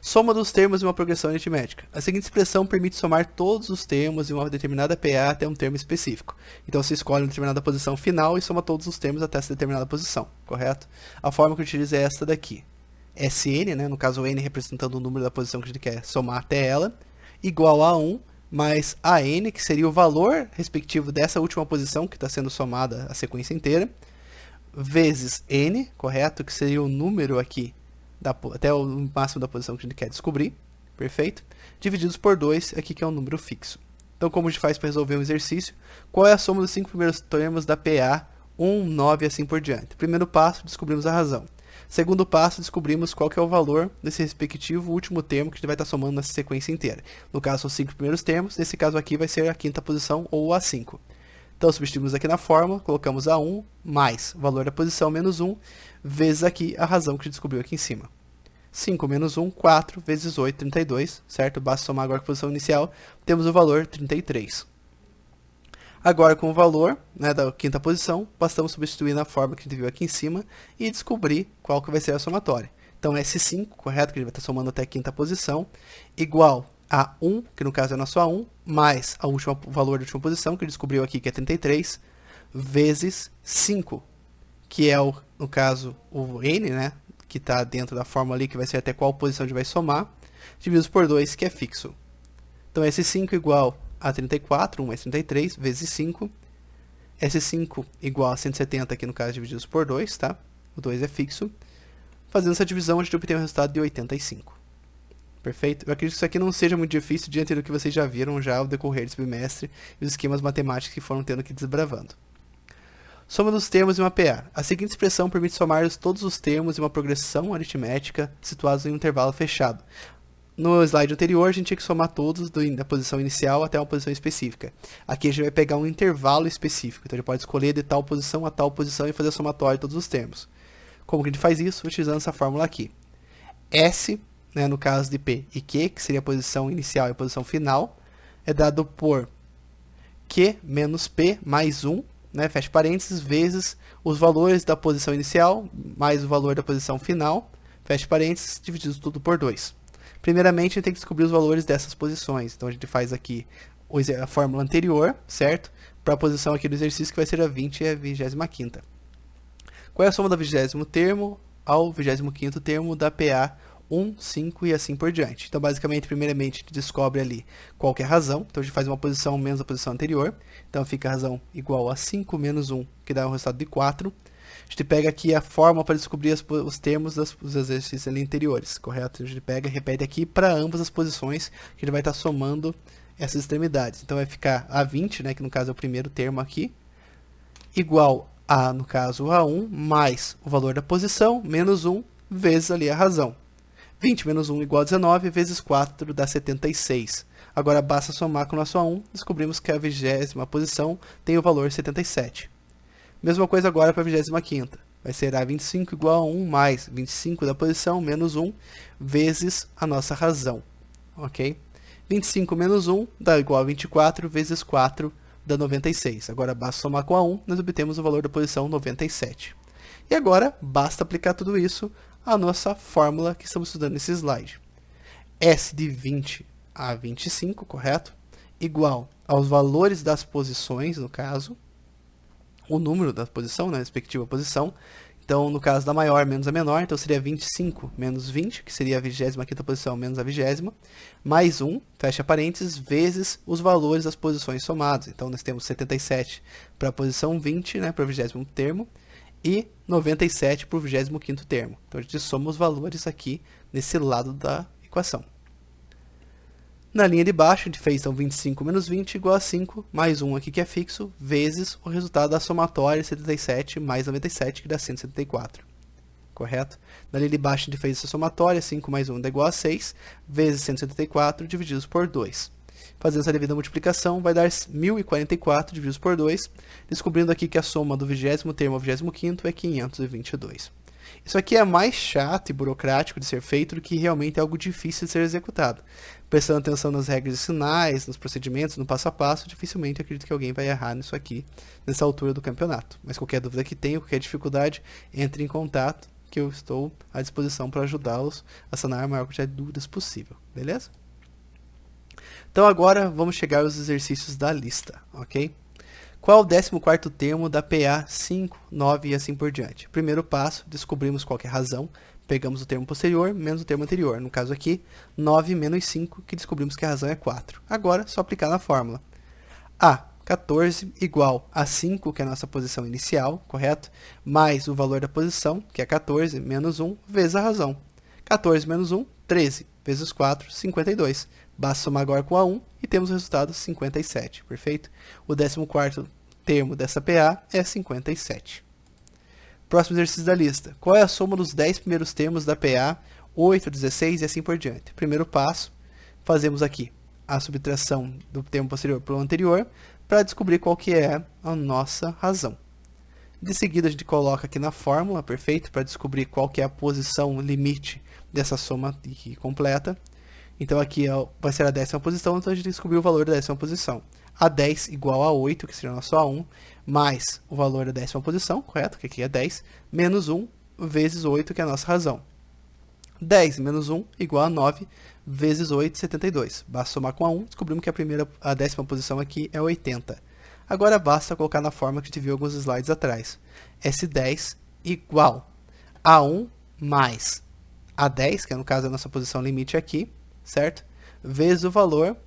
Soma dos termos de uma progressão aritmética. A seguinte expressão permite somar todos os termos de uma determinada PA até um termo específico. Então, você escolhe uma determinada posição final e soma todos os termos até essa determinada posição, correto? A forma que eu utilizo é esta daqui. Sn, né, no caso n representando o número da posição que a gente quer somar até ela, igual a 1 mais an, que seria o valor respectivo dessa última posição que está sendo somada a sequência inteira, vezes n, correto? Que seria o número aqui, até o máximo da posição que a gente quer descobrir, perfeito? Divididos por 2, aqui que é um número fixo. Então, como a gente faz para resolver um exercício? Qual é a soma dos 5 primeiros termos da PA 1, 9 e assim por diante? Primeiro passo, descobrimos a razão. Segundo passo, descobrimos qual que é o valor desse respectivo último termo que a gente vai estar somando nessa sequência inteira. No caso, são os 5 primeiros termos, nesse caso aqui vai ser a 5ª posição ou a 5. Então, substituímos aqui na fórmula, colocamos a 1 mais o valor da posição menos 1, vezes aqui a razão que a gente descobriu aqui em cima. 5 menos 1, 4, vezes 8, 32, certo? Basta somar agora com a posição inicial, temos o valor 33. Agora, com o valor, né, da 5ª posição, bastamos substituir na fórmula que a gente viu aqui em cima e descobrir qual que vai ser a somatória. Então, S5, correto, que a gente vai estar somando até a 5ª posição, igual a 1, que no caso é nosso A1, mais o valor da última posição, que a gente descobriu aqui, que é 33, vezes 5, que é, no caso, o N, né, que está dentro da fórmula ali, que vai ser até qual posição a gente vai somar, divididos por 2, que é fixo. Então, S5 igual a 34, 1 mais 33, vezes 5. S5 igual a 170, aqui no caso, divididos por 2, tá? O 2 é fixo. Fazendo essa divisão, a gente obtém um resultado de 85. Perfeito? Eu acredito que isso aqui não seja muito difícil diante do que vocês já viram já ao decorrer desse bimestre e os esquemas matemáticos que foram tendo aqui desbravando. Soma dos termos de uma PA. A seguinte expressão permite somar todos os termos de uma progressão aritmética situados em um intervalo fechado. No slide anterior, a gente tinha que somar todos da posição inicial até uma posição específica. Aqui a gente vai pegar um intervalo específico. Então, a gente pode escolher de tal posição a tal posição e fazer a somatória de todos os termos. Como que a gente faz isso? Utilizando essa fórmula aqui. S, né, no caso de P e Q, que seria a posição inicial e a posição final, é dado por Q menos P mais 1, né, fecha parênteses, vezes os valores da posição inicial mais o valor da posição final, fecha parênteses, dividido tudo por 2. Primeiramente, a gente tem que descobrir os valores dessas posições. Então, a gente faz aqui a fórmula anterior, certo? Para a posição aqui do exercício, que vai ser a 20 e a 25ª. Qual é a soma do 20º termo ao 25º termo da PA 1, 5 e assim por diante? Então, basicamente, primeiramente, a gente descobre ali qual que é a razão. Então, a gente faz uma posição menos a posição anterior. Então, fica a razão igual a 5 menos 1, que dá um resultado de 4. A gente pega aqui a fórmula para descobrir os termos dos exercícios ali anteriores, correto? A gente pega e repete aqui para ambas as posições que ele vai estar somando essas extremidades. Então, vai ficar A20, né, que no caso é o primeiro termo aqui, igual a, no caso, A1, mais o valor da posição, menos 1, vezes ali a razão. 20 menos 1 igual a 19, vezes 4 dá 76. Agora, basta somar com o nosso A1, descobrimos que a 20ª posição tem o valor 77. Mesma coisa agora para a 25ª. Vai ser A25 igual a 1 mais 25 da posição menos 1 vezes a nossa razão. Ok? 25 menos 1 dá igual a 24 vezes 4 dá 96. Agora basta somar com a 1, nós obtemos o valor da posição 97. E agora basta aplicar tudo isso à nossa fórmula que estamos estudando nesse slide. S de 20 a 25, correto? Igual aos valores das posições, no caso, o número da posição, né, respectiva posição. Então, no caso da maior menos a menor, então seria 25 menos 20, que seria a 25ª posição menos a 20ª, mais 1, fecha parênteses, vezes os valores das posições somados. Então, nós temos 77 para a posição 20, né, para o 20º termo, e 97 para o 25º termo. Então, a gente soma os valores aqui nesse lado da equação. Na linha de baixo, a gente fez então 25 menos 20 igual a 5, mais 1 aqui que é fixo, vezes o resultado da somatória 77 mais 97, que dá 174. Correto? Na linha de baixo, a gente fez essa somatória, 5 mais 1 dá igual a 6, vezes 174 divididos por 2. Fazendo essa devida multiplicação, vai dar 1044 divididos por 2, descobrindo aqui que a soma do 20º termo ao 25º é 522. Isso aqui é mais chato e burocrático de ser feito do que realmente é algo difícil de ser executado. Prestando atenção nas regras de sinais, nos procedimentos, no passo a passo, dificilmente acredito que alguém vai errar nisso aqui, nessa altura do campeonato. Mas qualquer dúvida que tenha, qualquer dificuldade, entre em contato, que eu estou à disposição para ajudá-los a sanar a maior quantidade de dúvidas possível, beleza? Então agora vamos chegar aos exercícios da lista, ok? Qual é o 14º termo da PA 5, 9 e assim por diante? Primeiro passo, descobrimos qual que é a razão, pegamos o termo posterior menos o termo anterior, no caso aqui, 9 menos 5, que descobrimos que a razão é 4. Agora, só aplicar na fórmula. A, 14 igual a 5, que é a nossa posição inicial, correto? Mais o valor da posição, que é 14, menos 1, vezes a razão. 14 menos 1, 13, vezes 4, 52. Basta somar agora com a 1 e temos o resultado 57, perfeito? O 14º termo dessa PA é 57. Próximo exercício da lista. Qual é a soma dos 10 primeiros termos da PA 8, 16 e assim por diante? Primeiro passo, fazemos aqui a subtração do termo posterior para o anterior para descobrir qual que é a nossa razão. De seguida, a gente coloca aqui na fórmula, perfeito? Para descobrir qual que é a posição limite dessa soma aqui completa. Então aqui vai ser a 10ª posição, então a gente descobriu o valor da 10ª posição. A10 igual a 8, que seria o nosso A1, mais o valor da 10ª posição, correto? Que aqui é 10, menos 1 vezes 8, que é a nossa razão. 10 menos 1 igual a 9 vezes 8, 72. Basta somar com a 1, descobrimos que a 10ª posição aqui é 80. Agora basta colocar na forma que a gente viu alguns slides atrás. S10 igual a 1 mais a 10, que no caso é a nossa posição limite aqui, certo? Vezes o valor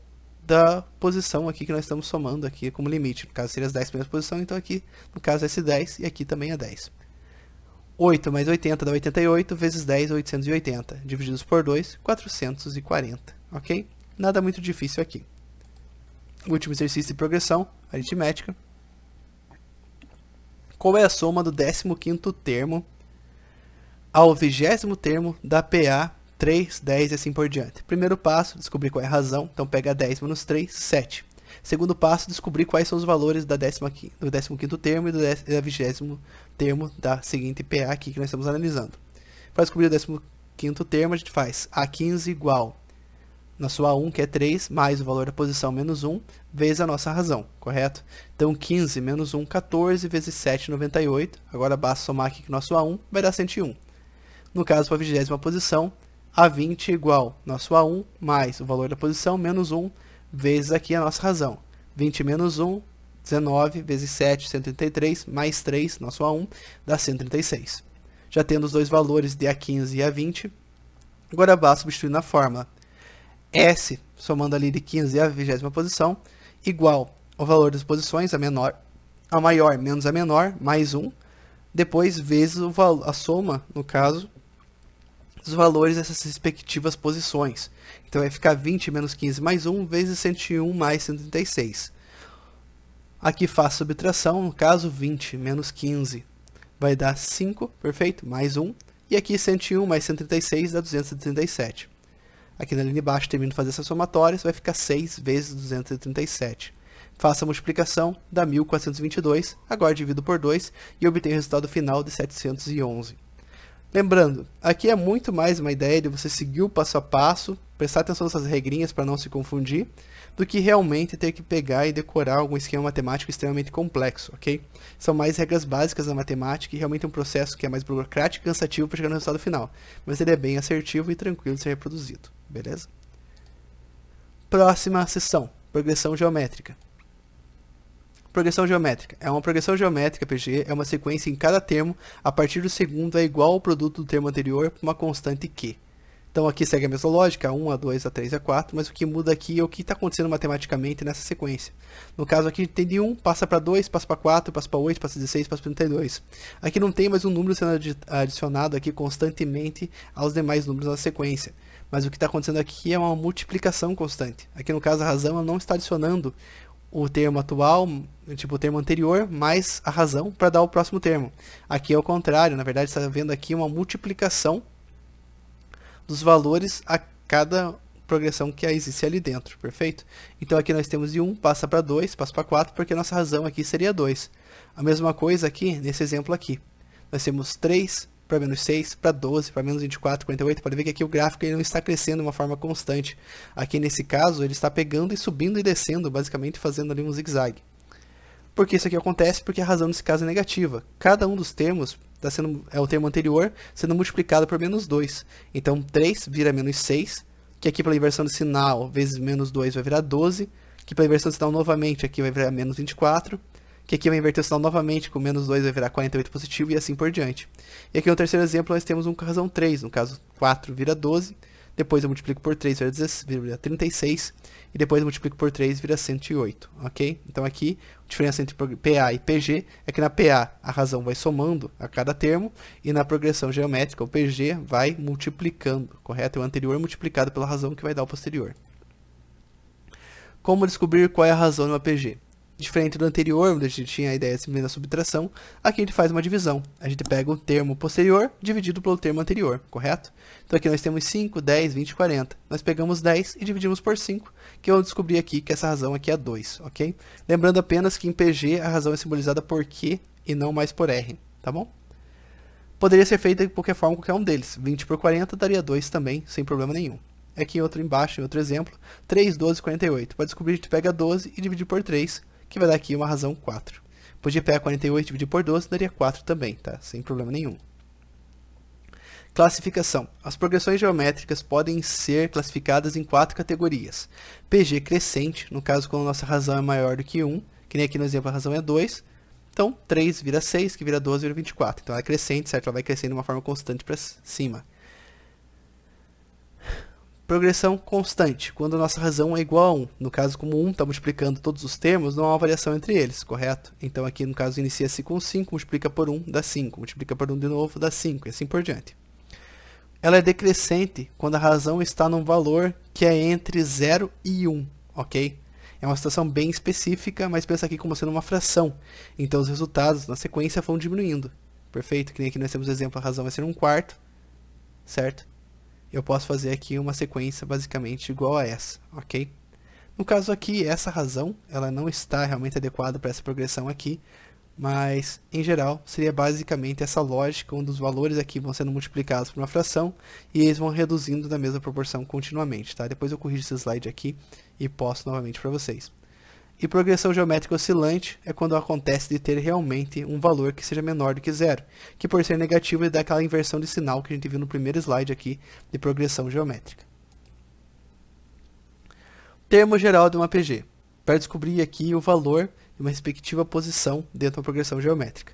da posição aqui que nós estamos somando aqui como limite. No caso seria as 10 primeiras posições, então aqui no caso é S10 e aqui também é 10. 8 mais 80 dá 88, vezes 10, 880. Divididos por 2, 440. Ok? Nada muito difícil aqui. Último exercício de progressão aritmética. Qual é a soma do 15º termo ao 20º termo da PA 3, 10 e assim por diante? Primeiro passo, descobrir qual é a razão. Então pega 10 menos 3, 7. Segundo passo, descobrir quais são os valores do 15º termo e do 20º termo da seguinte PA aqui que nós estamos analisando. Para descobrir o 15º termo, a gente faz A15 igual na sua 1, que é 3, mais o valor da posição menos 1, vezes a nossa razão, correto? Então 15 menos 1, 14, vezes 7, 98. Agora basta somar aqui que nosso A1 vai dar 101. No caso, para a 20ª posição, A20 igual nosso A1 mais o valor da posição menos 1, vezes aqui a nossa razão. 20 menos 1, 19, vezes 7, 133, mais 3, nosso A1, dá 136. Já tendo os dois valores de A15 e A20, agora basta substituir na fórmula. S, somando ali de 15 a 20ª posição, igual ao valor das posições, a maior menos a menor, mais 1, depois vezes a soma, no caso, dos valores dessas respectivas posições. Então vai ficar 20 menos 15 mais 1, vezes 101 mais 136. Aqui faço subtração, no caso 20 menos 15 vai dar 5, perfeito? Mais 1. E aqui 101 mais 136 dá 237. Aqui na linha de baixo, termino de fazer essa somatória, vai ficar 6 vezes 237. Faço a multiplicação, dá 1422, agora divido por 2 e obtenho o resultado final de 711. Lembrando, aqui é muito mais uma ideia de você seguir o passo a passo, prestar atenção nessas regrinhas para não se confundir, do que realmente ter que pegar e decorar algum esquema matemático extremamente complexo, ok? São mais regras básicas da matemática e realmente é um processo que é mais burocrático e cansativo para chegar no resultado final, mas ele é bem assertivo e tranquilo de ser reproduzido, beleza? Próxima seção, progressão geométrica. Progressão geométrica. É uma progressão geométrica, PG, é uma sequência em cada termo, a partir do segundo é igual ao produto do termo anterior por uma constante Q. Então aqui segue a mesma lógica, A1, A2, A3, A4, mas o que muda aqui é o que está acontecendo matematicamente nessa sequência. No caso aqui tem de 1, passa para 2, passa para 4, passa para 8, passa para 16, passa para 32. Aqui não tem mais um número sendo adicionado aqui constantemente aos demais números da sequência. mas o que está acontecendo aqui é uma multiplicação constante. Aqui no caso a razão ela não está adicionando o termo atual, tipo o termo anterior, mais a razão para dar o próximo termo. Aqui é o contrário, na verdade está vendo aqui uma multiplicação dos valores a cada progressão que existe ali dentro, perfeito? Então aqui nós temos de 1, passa para 2, passa para 4, porque a nossa razão aqui seria 2. A mesma coisa aqui, nesse exemplo aqui. Nós temos 3 para menos 6, para 12, para menos 24, 48. Pode ver que aqui o gráfico ele não está crescendo de uma forma constante. Aqui nesse caso, ele está pegando e subindo e descendo, basicamente fazendo ali um zigue-zague. Por que isso aqui acontece? Porque a razão nesse caso é negativa. Cada um dos termos é o termo anterior sendo multiplicado por menos 2. Então 3 vira menos 6, que aqui pela inversão de sinal, vezes menos 2 vai virar 12, que pela inversão de sinal novamente aqui vai virar menos 24, que aqui vai inverter o sinal novamente, com menos 2 vai virar 48 positivo e assim por diante. E aqui no terceiro exemplo nós temos uma razão 3, no caso 4 vira 12, depois eu multiplico por 3 vira 36, e depois eu multiplico por 3 vira 108, ok? Então aqui, a diferença entre PA e PG é que na PA a razão vai somando a cada termo, e na progressão geométrica o PG vai multiplicando, correto? É o anterior multiplicado pela razão que vai dar o posterior. Como descobrir qual é a razão de uma PG? Diferente do anterior, onde a gente tinha a ideia simplesmente da subtração, aqui a gente faz uma divisão. A gente pega o termo posterior dividido pelo termo anterior, correto? Então aqui nós temos 5, 10, 20, 40. Nós pegamos 10 e dividimos por 5, que eu descobri aqui que essa razão aqui é 2, ok? Lembrando apenas que em PG a razão é simbolizada por Q e não mais por R, tá bom? Poderia ser feita de qualquer forma, qualquer um deles. 20 por 40 daria 2 também, sem problema nenhum. Aqui outro embaixo, outro exemplo, 3, 12, 48. Para descobrir a gente pega 12 e divide por 3, que vai dar aqui uma razão 4. Podia pegar 48 e dividir por 12, daria 4 também, tá? Sem problema nenhum. Classificação. As progressões geométricas podem ser classificadas em 4 categorias. PG crescente, no caso quando a nossa razão é maior do que 1, que nem aqui no exemplo a razão é 2. Então, 3 vira 6, que vira 12, vira 24. Então, ela é crescente, certo? Ela vai crescendo de uma forma constante para cima. Progressão constante, quando a nossa razão é igual a 1. No caso, como 1 está multiplicando todos os termos, não há uma variação entre eles, correto? Então aqui no caso inicia-se com 5, multiplica por 1, dá 5, multiplica por 1 de novo, dá 5, e assim por diante. Ela é decrescente quando a razão está num valor que é entre 0 e 1, ok? É uma situação bem específica, mas pensa aqui como sendo uma fração. Então os resultados na sequência vão diminuindo, perfeito? Que nem aqui nós temos o exemplo, a razão vai ser 1/4, certo? Eu posso fazer aqui uma sequência basicamente igual a essa, ok? No caso aqui, essa razão, ela não está realmente adequada para essa progressão aqui, mas, em geral, seria basicamente essa lógica, onde os valores aqui vão sendo multiplicados por uma fração, e eles vão reduzindo na mesma proporção continuamente, tá? Depois eu corrijo esse slide aqui e posto novamente para vocês. E progressão geométrica oscilante é quando acontece de ter realmente um valor que seja menor do que 0, que por ser negativo ele dá aquela inversão de sinal que a gente viu no primeiro slide aqui de progressão geométrica. Termo geral de uma PG, para descobrir aqui o valor de uma respectiva posição dentro de uma progressão geométrica.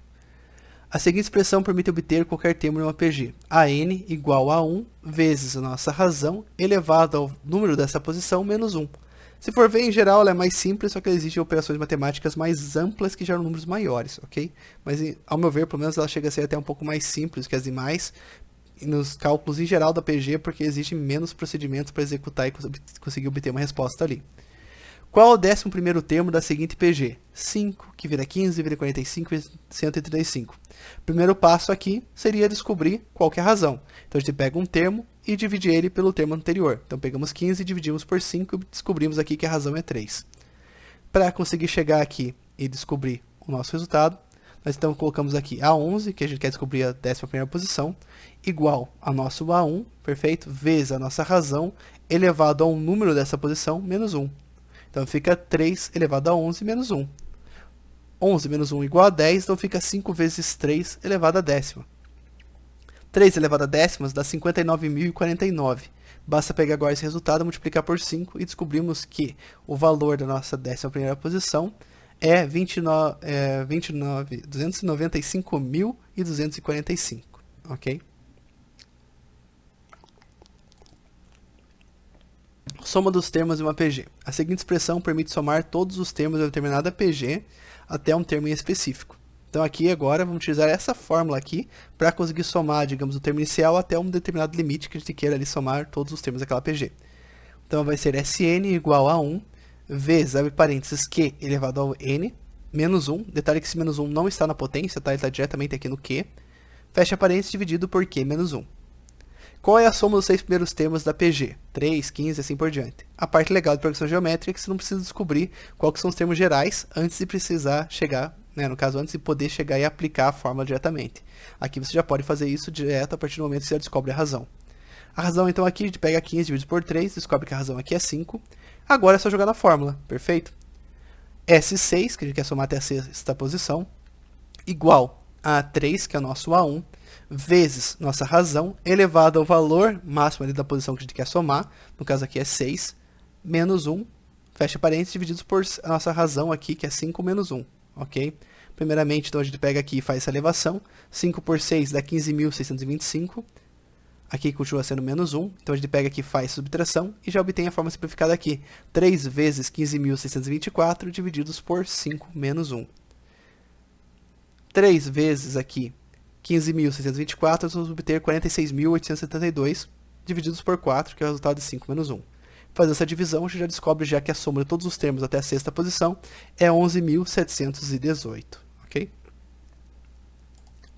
A seguinte expressão permite obter qualquer termo de uma PG, AN igual a 1 vezes a nossa razão elevado ao número dessa posição menos 1. Se for ver, em geral, ela é mais simples, só que existem operações matemáticas mais amplas que geram números maiores, ok? Mas, ao meu ver, pelo menos ela chega a ser até um pouco mais simples que as demais nos cálculos em geral da PG, porque existe menos procedimentos para executar e conseguir obter uma resposta ali. Qual é o 11º termo da seguinte PG? 5, que vira 15, vira 45 e 135. Primeiro passo aqui seria descobrir qual que é a razão. Então, a gente pega um termo e divide ele pelo termo anterior. Então, pegamos 15 e dividimos por 5 e descobrimos aqui que a razão é 3. Para conseguir chegar aqui e descobrir o nosso resultado, nós então colocamos aqui A11, que a gente quer descobrir a 11ª posição, igual a nosso A1, perfeito, vezes a nossa razão, elevado a um número dessa posição, menos 1. Então, fica 3 elevado a 11 menos 1. 11 menos 1 igual a 10, então fica 5 vezes 3 elevado a 10ª. 3 elevado a décimas dá 59.049. Basta pegar agora esse resultado, multiplicar por 5 e descobrimos que o valor da nossa 11ª posição é 295.245, ok? Soma dos termos de uma PG. A seguinte expressão permite somar todos os termos de uma determinada PG até um termo em específico. Então aqui agora vamos utilizar essa fórmula aqui para conseguir somar, digamos, o termo inicial até um determinado limite que a gente queira ali somar todos os termos daquela PG. Então vai ser Sn igual a 1 vezes, abre parênteses, Q elevado ao N, menos 1. Detalhe que esse menos 1 não está na potência, tá? Ele está diretamente aqui no Q. Fecha parênteses dividido por Q menos 1. Qual é a soma dos 6 primeiros termos da PG? 3, 15 e assim por diante. A parte legal de progressão geométrica é que você não precisa descobrir quais são os termos gerais antes de precisar chegar, né, no caso, antes de poder chegar e aplicar a fórmula diretamente. Aqui você já pode fazer isso direto a partir do momento que você já descobre a razão. A razão, então, aqui a gente pega 15 dividido por 3, descobre que a razão aqui é 5. Agora é só jogar na fórmula, perfeito? S6, que a gente quer somar até a sexta posição, igual a 3, que é o nosso A1, vezes nossa razão, elevado ao valor máximo ali da posição que a gente quer somar, no caso aqui é 6, menos 1, fecha parênteses, divididos por a nossa razão aqui, que é 5 menos 1, ok? Primeiramente, então, a gente pega aqui e faz essa elevação, 5 por 6 dá 15.625, aqui continua sendo menos 1, então a gente pega aqui e faz subtração, e já obtém a forma simplificada aqui, 3 vezes 15.624, divididos por 5 menos 1. 3 vezes aqui 15.624, nós vamos obter 46.872, divididos por 4, que é o resultado de 5 menos 1. Fazendo essa divisão, a gente já descobre já que a soma de todos os termos até a sexta posição é 11.718, ok?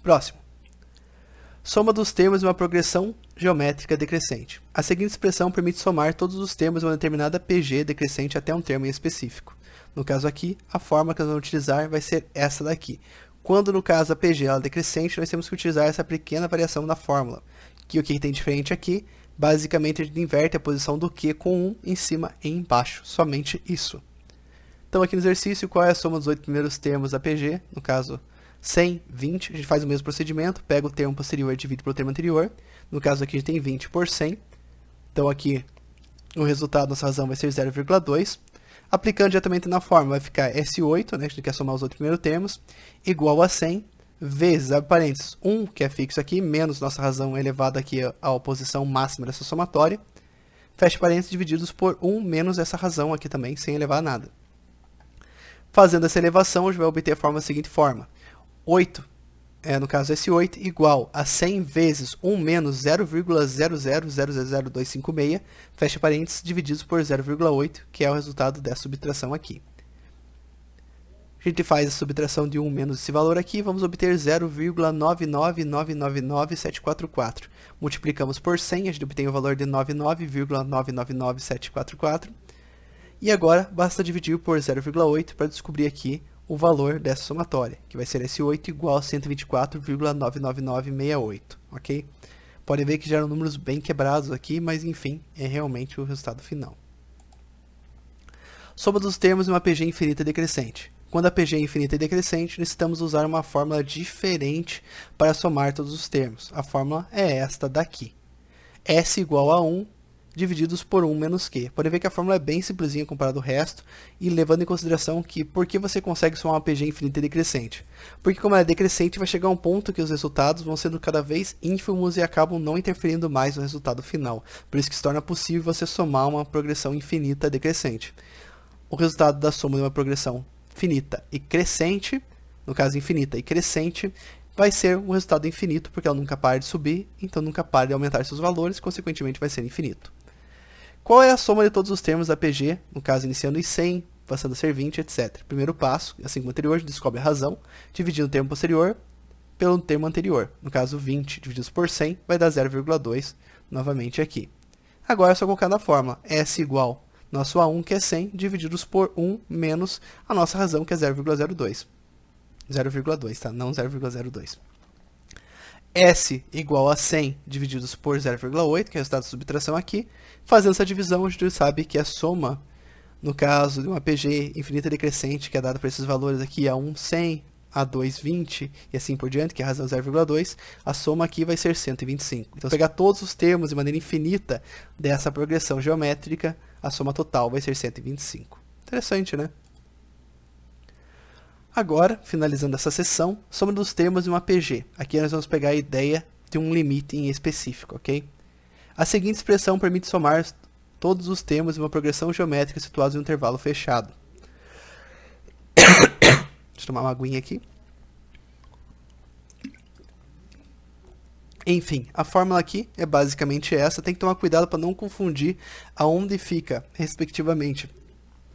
Próximo. Soma dos termos de uma progressão geométrica decrescente. A seguinte expressão permite somar todos os termos de uma determinada PG decrescente até um termo em específico. No caso aqui, a forma que nós vamos utilizar vai ser essa daqui. Quando, no caso, a PG ela é decrescente, nós temos que utilizar essa pequena variação na fórmula. Que o que tem diferente aqui, basicamente a gente inverte a posição do Q com 1 em cima e embaixo. Somente isso. Então aqui no exercício, qual é a soma dos 8 primeiros termos da PG? No caso, 100, 20. A gente faz o mesmo procedimento, pega o termo posterior e divide pelo termo anterior. No caso aqui a gente tem 20 por 100. Então aqui o resultado da nossa razão vai ser 0,2. Aplicando diretamente na fórmula, vai ficar S8, né, que a gente quer somar os outros primeiros termos, igual a 100, vezes, abre parênteses, 1, que é fixo aqui, menos nossa razão elevada aqui à posição máxima dessa somatória, fecha parênteses, divididos por 1 menos essa razão aqui também, sem elevar nada. Fazendo essa elevação, a gente vai obter a forma da seguinte forma. 8, no caso S8, igual a 100 vezes 1 menos 0,0000256, fecha parênteses, divididos por 0,8, que é o resultado dessa subtração aqui. A gente faz a subtração de 1 menos esse valor aqui, vamos obter 0,999999744. Multiplicamos por 100, a gente obtém o valor de 99,999744. E agora, basta dividir por 0,8 para descobrir aqui o valor dessa somatória, que vai ser S8 igual a 124,99968, ok? Pode ver que geram números bem quebrados aqui, mas enfim, é realmente o resultado final. Soma dos termos de uma PG infinita decrescente. Quando a PG é infinita e decrescente, necessitamos usar uma fórmula diferente para somar todos os termos. A fórmula é esta daqui. S igual a 1 divididos por 1 menos Q. Pode ver que a fórmula é bem simplesinha comparado ao resto, e levando em consideração que por que você consegue somar uma PG infinita e decrescente? Porque como ela é decrescente, vai chegar um ponto que os resultados vão sendo cada vez ínfimos e acabam não interferindo mais no resultado final. Por isso que se torna possível você somar uma progressão infinita decrescente. O resultado da soma de uma progressão finita e crescente, no caso infinita e crescente, vai ser um resultado infinito, porque ela nunca para de subir, então nunca para de aumentar seus valores, consequentemente vai ser infinito. Qual é a soma de todos os termos da PG, no caso iniciando em 100, passando a ser 20, etc. Primeiro passo, assim como o anterior, a gente descobre a razão, dividindo o termo posterior pelo termo anterior. No caso, 20 divididos por 100 vai dar 0,2, novamente aqui. Agora é só colocar na fórmula S igual nosso A1, que é 100, divididos por 1 menos a nossa razão, que é 0,02. 0,2, tá? Não 0,02. S igual a 100 divididos por 0,8, que é o resultado da subtração aqui. Fazendo essa divisão, a gente sabe que a soma, no caso de uma PG infinita decrescente, que é dada por esses valores aqui, A1 100, A2 20 e assim por diante, que é a razão 0,2, a soma aqui vai ser 125. Então, se pegar todos os termos de maneira infinita dessa progressão geométrica, a soma total vai ser 125. Interessante, né? Agora, finalizando essa sessão, soma dos termos de uma PG. Aqui nós vamos pegar a ideia de um limite em específico, ok? A seguinte expressão permite somar todos os termos de uma progressão geométrica situados em um intervalo fechado. Deixa eu tomar uma aguinha aqui. Enfim, a fórmula aqui é basicamente essa. Tem que tomar cuidado para não confundir aonde fica, respectivamente,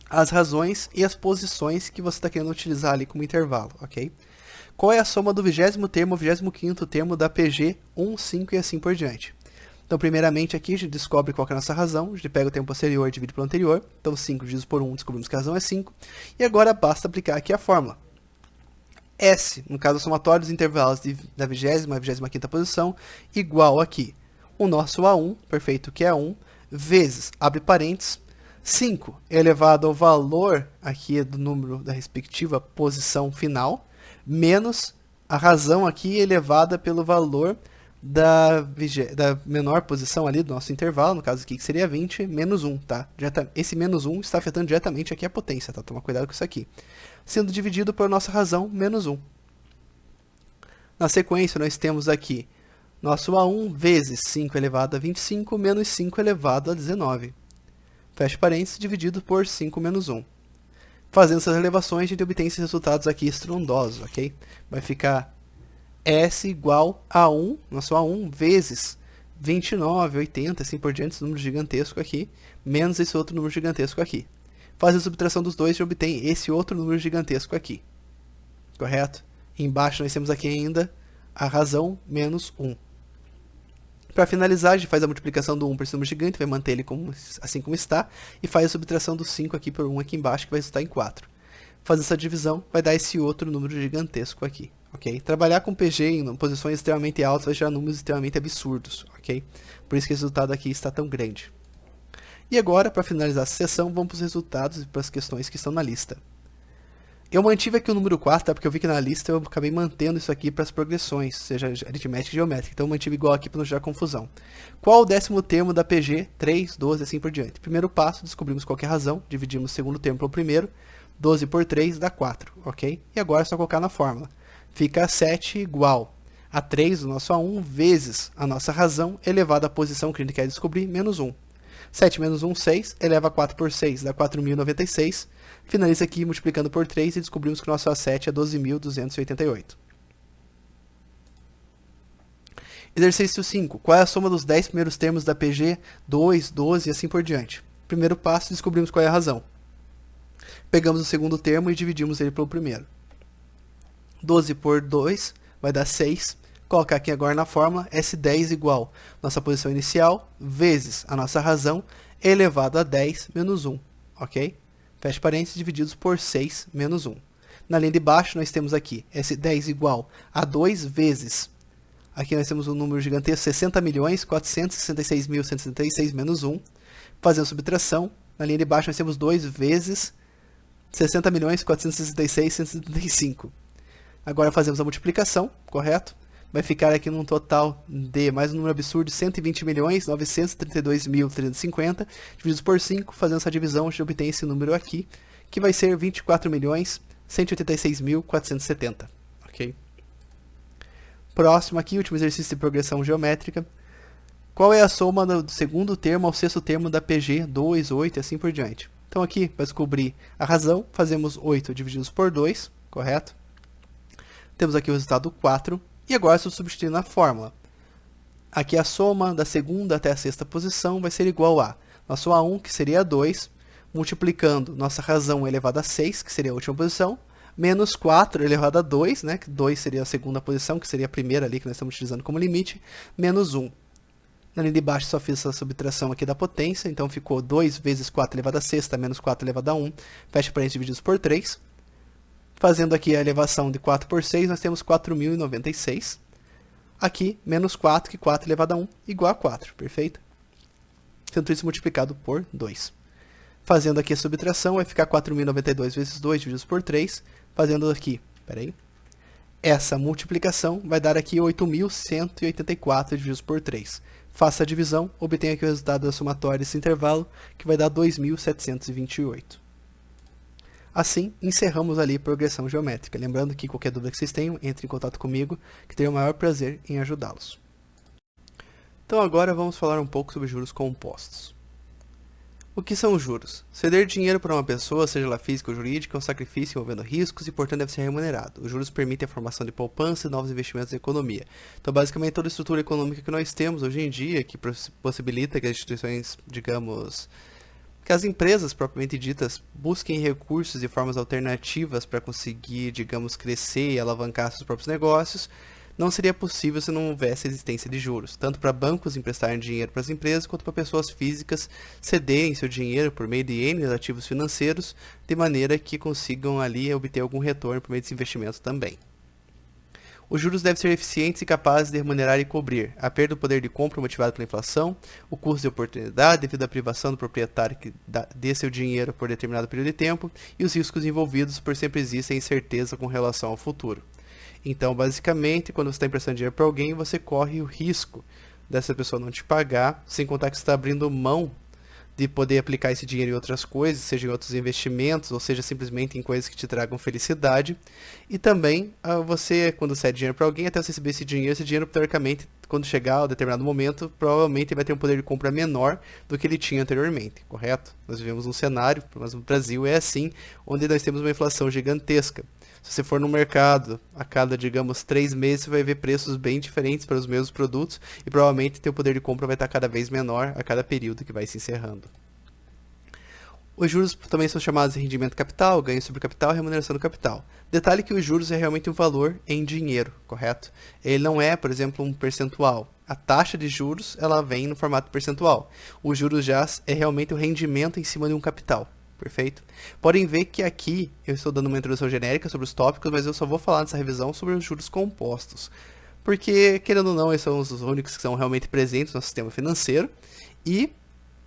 as razões e as posições que você está querendo utilizar ali como intervalo, ok? Qual é a soma do 20º termo ao 25º termo da PG 1, 5 e assim por diante? Então, primeiramente aqui a gente descobre qual que é a nossa razão, a gente pega o termo posterior e divide pelo anterior, então 5 dividido por 1, descobrimos que a razão é 5, e agora basta aplicar aqui a fórmula. S, no caso somatório dos intervalos da 20ª e 25ª posição, igual aqui o nosso A1, perfeito, que é 1, vezes, abre parênteses, 5 elevado ao valor aqui do número da respectiva posição final, menos a razão aqui elevada pelo valor da menor posição ali do nosso intervalo, no caso aqui que seria 20, menos 1, tá? Esse menos 1 está afetando diretamente aqui a potência, tá? Toma cuidado com isso aqui. Sendo dividido por nossa razão, menos 1. Na sequência, nós temos aqui nosso A1 vezes 5 elevado a 25 menos 5 elevado a 19. Fecha parênteses, dividido por 5 menos 1. Fazendo essas elevações, a gente obtém esses resultados aqui estrondosos, ok? Vai ficar S igual a 1, nosso A1, vezes 29, 80, assim por diante, esse número gigantesco aqui, menos esse outro número gigantesco aqui. Faz a subtração dos dois e obtém esse outro número gigantesco aqui. Correto? Embaixo nós temos aqui ainda a razão menos 1. Para finalizar, a gente faz a multiplicação do 1 por esse número gigante, vai manter ele assim como está, e faz a subtração do 5 aqui por 1 aqui embaixo, que vai resultar em 4. Fazer essa divisão vai dar esse outro número gigantesco aqui. Okay? Trabalhar com PG em posições extremamente altas vai gerar números extremamente absurdos. Okay? Por isso que o resultado aqui está tão grande. E agora, para finalizar essa sessão, vamos para os resultados e para as questões que estão na lista. Eu mantive aqui o número 4, tá? Porque eu vi que na lista eu acabei mantendo isso aqui para as progressões, seja aritmética e geométrica. Então eu mantive igual aqui para não gerar confusão. Qual o 10º termo da PG? 3, 12 e assim por diante. Primeiro passo, descobrimos qual que é a razão, dividimos o segundo termo pelo primeiro, 12 por 3 dá 4, ok? E agora é só colocar na fórmula. Fica 7 igual a 3 do nosso A1 vezes a nossa razão elevada à posição que a gente quer descobrir, menos 1. 7 menos 1, 6, eleva 4 por 6, dá 4.096. Finaliza aqui multiplicando por 3 e descobrimos que o nosso A7 é 12.288. Exercício 5. Qual é a soma dos 10 primeiros termos da PG? 2, 12 e assim por diante. Primeiro passo, descobrimos qual é a razão. Pegamos o segundo termo e dividimos ele pelo primeiro. 12 por 2 vai dar 6. Colocar aqui agora na fórmula, S10 igual nossa posição inicial vezes a nossa razão elevado a 10 menos 1, ok? Fecha parênteses, divididos por 6 menos 1. Na linha de baixo nós temos aqui S10 igual a 2 vezes, aqui nós temos um número gigantesco, 60.466.176 menos 1. Fazendo subtração, na linha de baixo nós temos 2 vezes 60.466.175. Agora fazemos a multiplicação, correto? Vai ficar aqui num total de mais um número absurdo de 120.932.350, divididos por 5, fazendo essa divisão, a gente obtém esse número aqui, que vai ser 24.186.470, ok? Próximo aqui, último exercício de progressão geométrica. Qual é a soma do segundo termo ao sexto termo da PG? 2, 8 e assim por diante. Então aqui, para descobrir a razão, fazemos 8 divididos por 2, correto? Temos aqui o resultado 4. E agora, se eu substituir na fórmula, aqui a soma da segunda até a sexta posição vai ser igual a nosso A1, que seria 2, multiplicando nossa razão elevada a 6, que seria a última posição, menos 4 elevado a 2, né, que 2 seria a segunda posição, que seria a primeira ali que nós estamos utilizando como limite, menos 1. Na linha de baixo só fiz essa subtração aqui da potência, então ficou 2 vezes 4 elevado a sexta, menos 4 elevado a 1, fecha parênteses divididos por 3. Fazendo aqui a elevação de 4 por 6, nós temos 4.096. Aqui, menos 4, que 4 elevado a 1, igual a 4, perfeito? Sendo isso multiplicado por 2. Fazendo aqui a subtração, vai ficar 4.092 vezes 2 divididos por 3. Fazendo aqui, essa multiplicação vai dar aqui 8.184 divididos por 3. Faça a divisão, obtenha aqui o resultado da somatória desse intervalo, que vai dar 2.728. Assim, encerramos ali a progressão geométrica. Lembrando que qualquer dúvida que vocês tenham, entre em contato comigo, que terei o maior prazer em ajudá-los. Então agora vamos falar um pouco sobre juros compostos. O que são juros? Ceder dinheiro para uma pessoa, seja ela física ou jurídica, é um sacrifício envolvendo riscos e, portanto, deve ser remunerado. Os juros permitem a formação de poupança e novos investimentos na economia. Então, basicamente, toda a estrutura econômica que nós temos hoje em dia, que possibilita que as instituições, digamos, que as empresas propriamente ditas busquem recursos e formas alternativas para conseguir, digamos, crescer e alavancar seus próprios negócios, não seria possível se não houvesse a existência de juros, tanto para bancos emprestarem dinheiro para as empresas, quanto para pessoas físicas cederem seu dinheiro por meio de N ativos financeiros, de maneira que consigam ali obter algum retorno por meio desse investimento também. Os juros devem ser eficientes e capazes de remunerar e cobrir a perda do poder de compra motivada pela inflação, o custo de oportunidade devido à privação do proprietário que dê seu dinheiro por determinado período de tempo e os riscos envolvidos por sempre existem incerteza com relação ao futuro. Então, basicamente, quando você está emprestando dinheiro para alguém, você corre o risco dessa pessoa não te pagar, sem contar que você está abrindo mão de poder aplicar esse dinheiro em outras coisas, seja em outros investimentos, ou seja simplesmente em coisas que te tragam felicidade. E também, você, quando cede dinheiro para alguém, até você receber esse dinheiro, teoricamente, quando chegar a determinado momento, provavelmente vai ter um poder de compra menor do que ele tinha anteriormente, correto? Nós vivemos um cenário, mas no Brasil é assim, onde nós temos uma inflação gigantesca. Se você for no mercado, a cada, digamos, 3 meses, você vai ver preços bem diferentes para os mesmos produtos e provavelmente teu poder de compra vai estar cada vez menor a cada período que vai se encerrando. Os juros também são chamados de rendimento capital, ganho sobre capital e remuneração do capital. Detalhe que os juros é realmente um valor em dinheiro, correto? Ele não é, por exemplo, um percentual. A taxa de juros ela vem no formato percentual. Os juros já é realmente o rendimento em cima de um capital. Perfeito? Podem ver que aqui eu estou dando uma introdução genérica sobre os tópicos, mas eu só vou falar nessa revisão sobre os juros compostos. Porque, querendo ou não, esses são os únicos que são realmente presentes no sistema financeiro. E,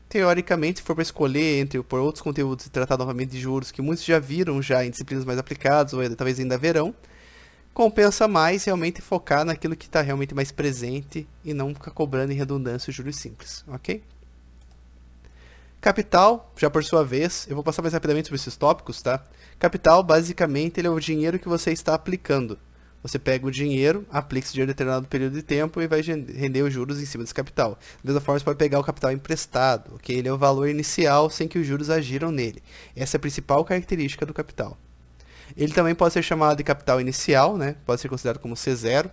teoricamente, se for para escolher entre por outros conteúdos e tratar novamente de juros, que muitos já viram já em disciplinas mais aplicadas, ou talvez ainda verão, compensa mais realmente focar naquilo que está realmente mais presente e não ficar cobrando em redundância os juros simples, ok? Capital, já por sua vez, eu vou passar mais rapidamente sobre esses tópicos, tá? Capital, basicamente, ele é o dinheiro que você está aplicando. Você pega o dinheiro, aplica esse dinheiro em determinado período de tempo e vai render os juros em cima desse capital. Da mesma forma, você pode pegar o capital emprestado, ok? Ele é o valor inicial sem que os juros agiram nele. Essa é a principal característica do capital. Ele também pode ser chamado de capital inicial, né? Pode ser considerado como C0.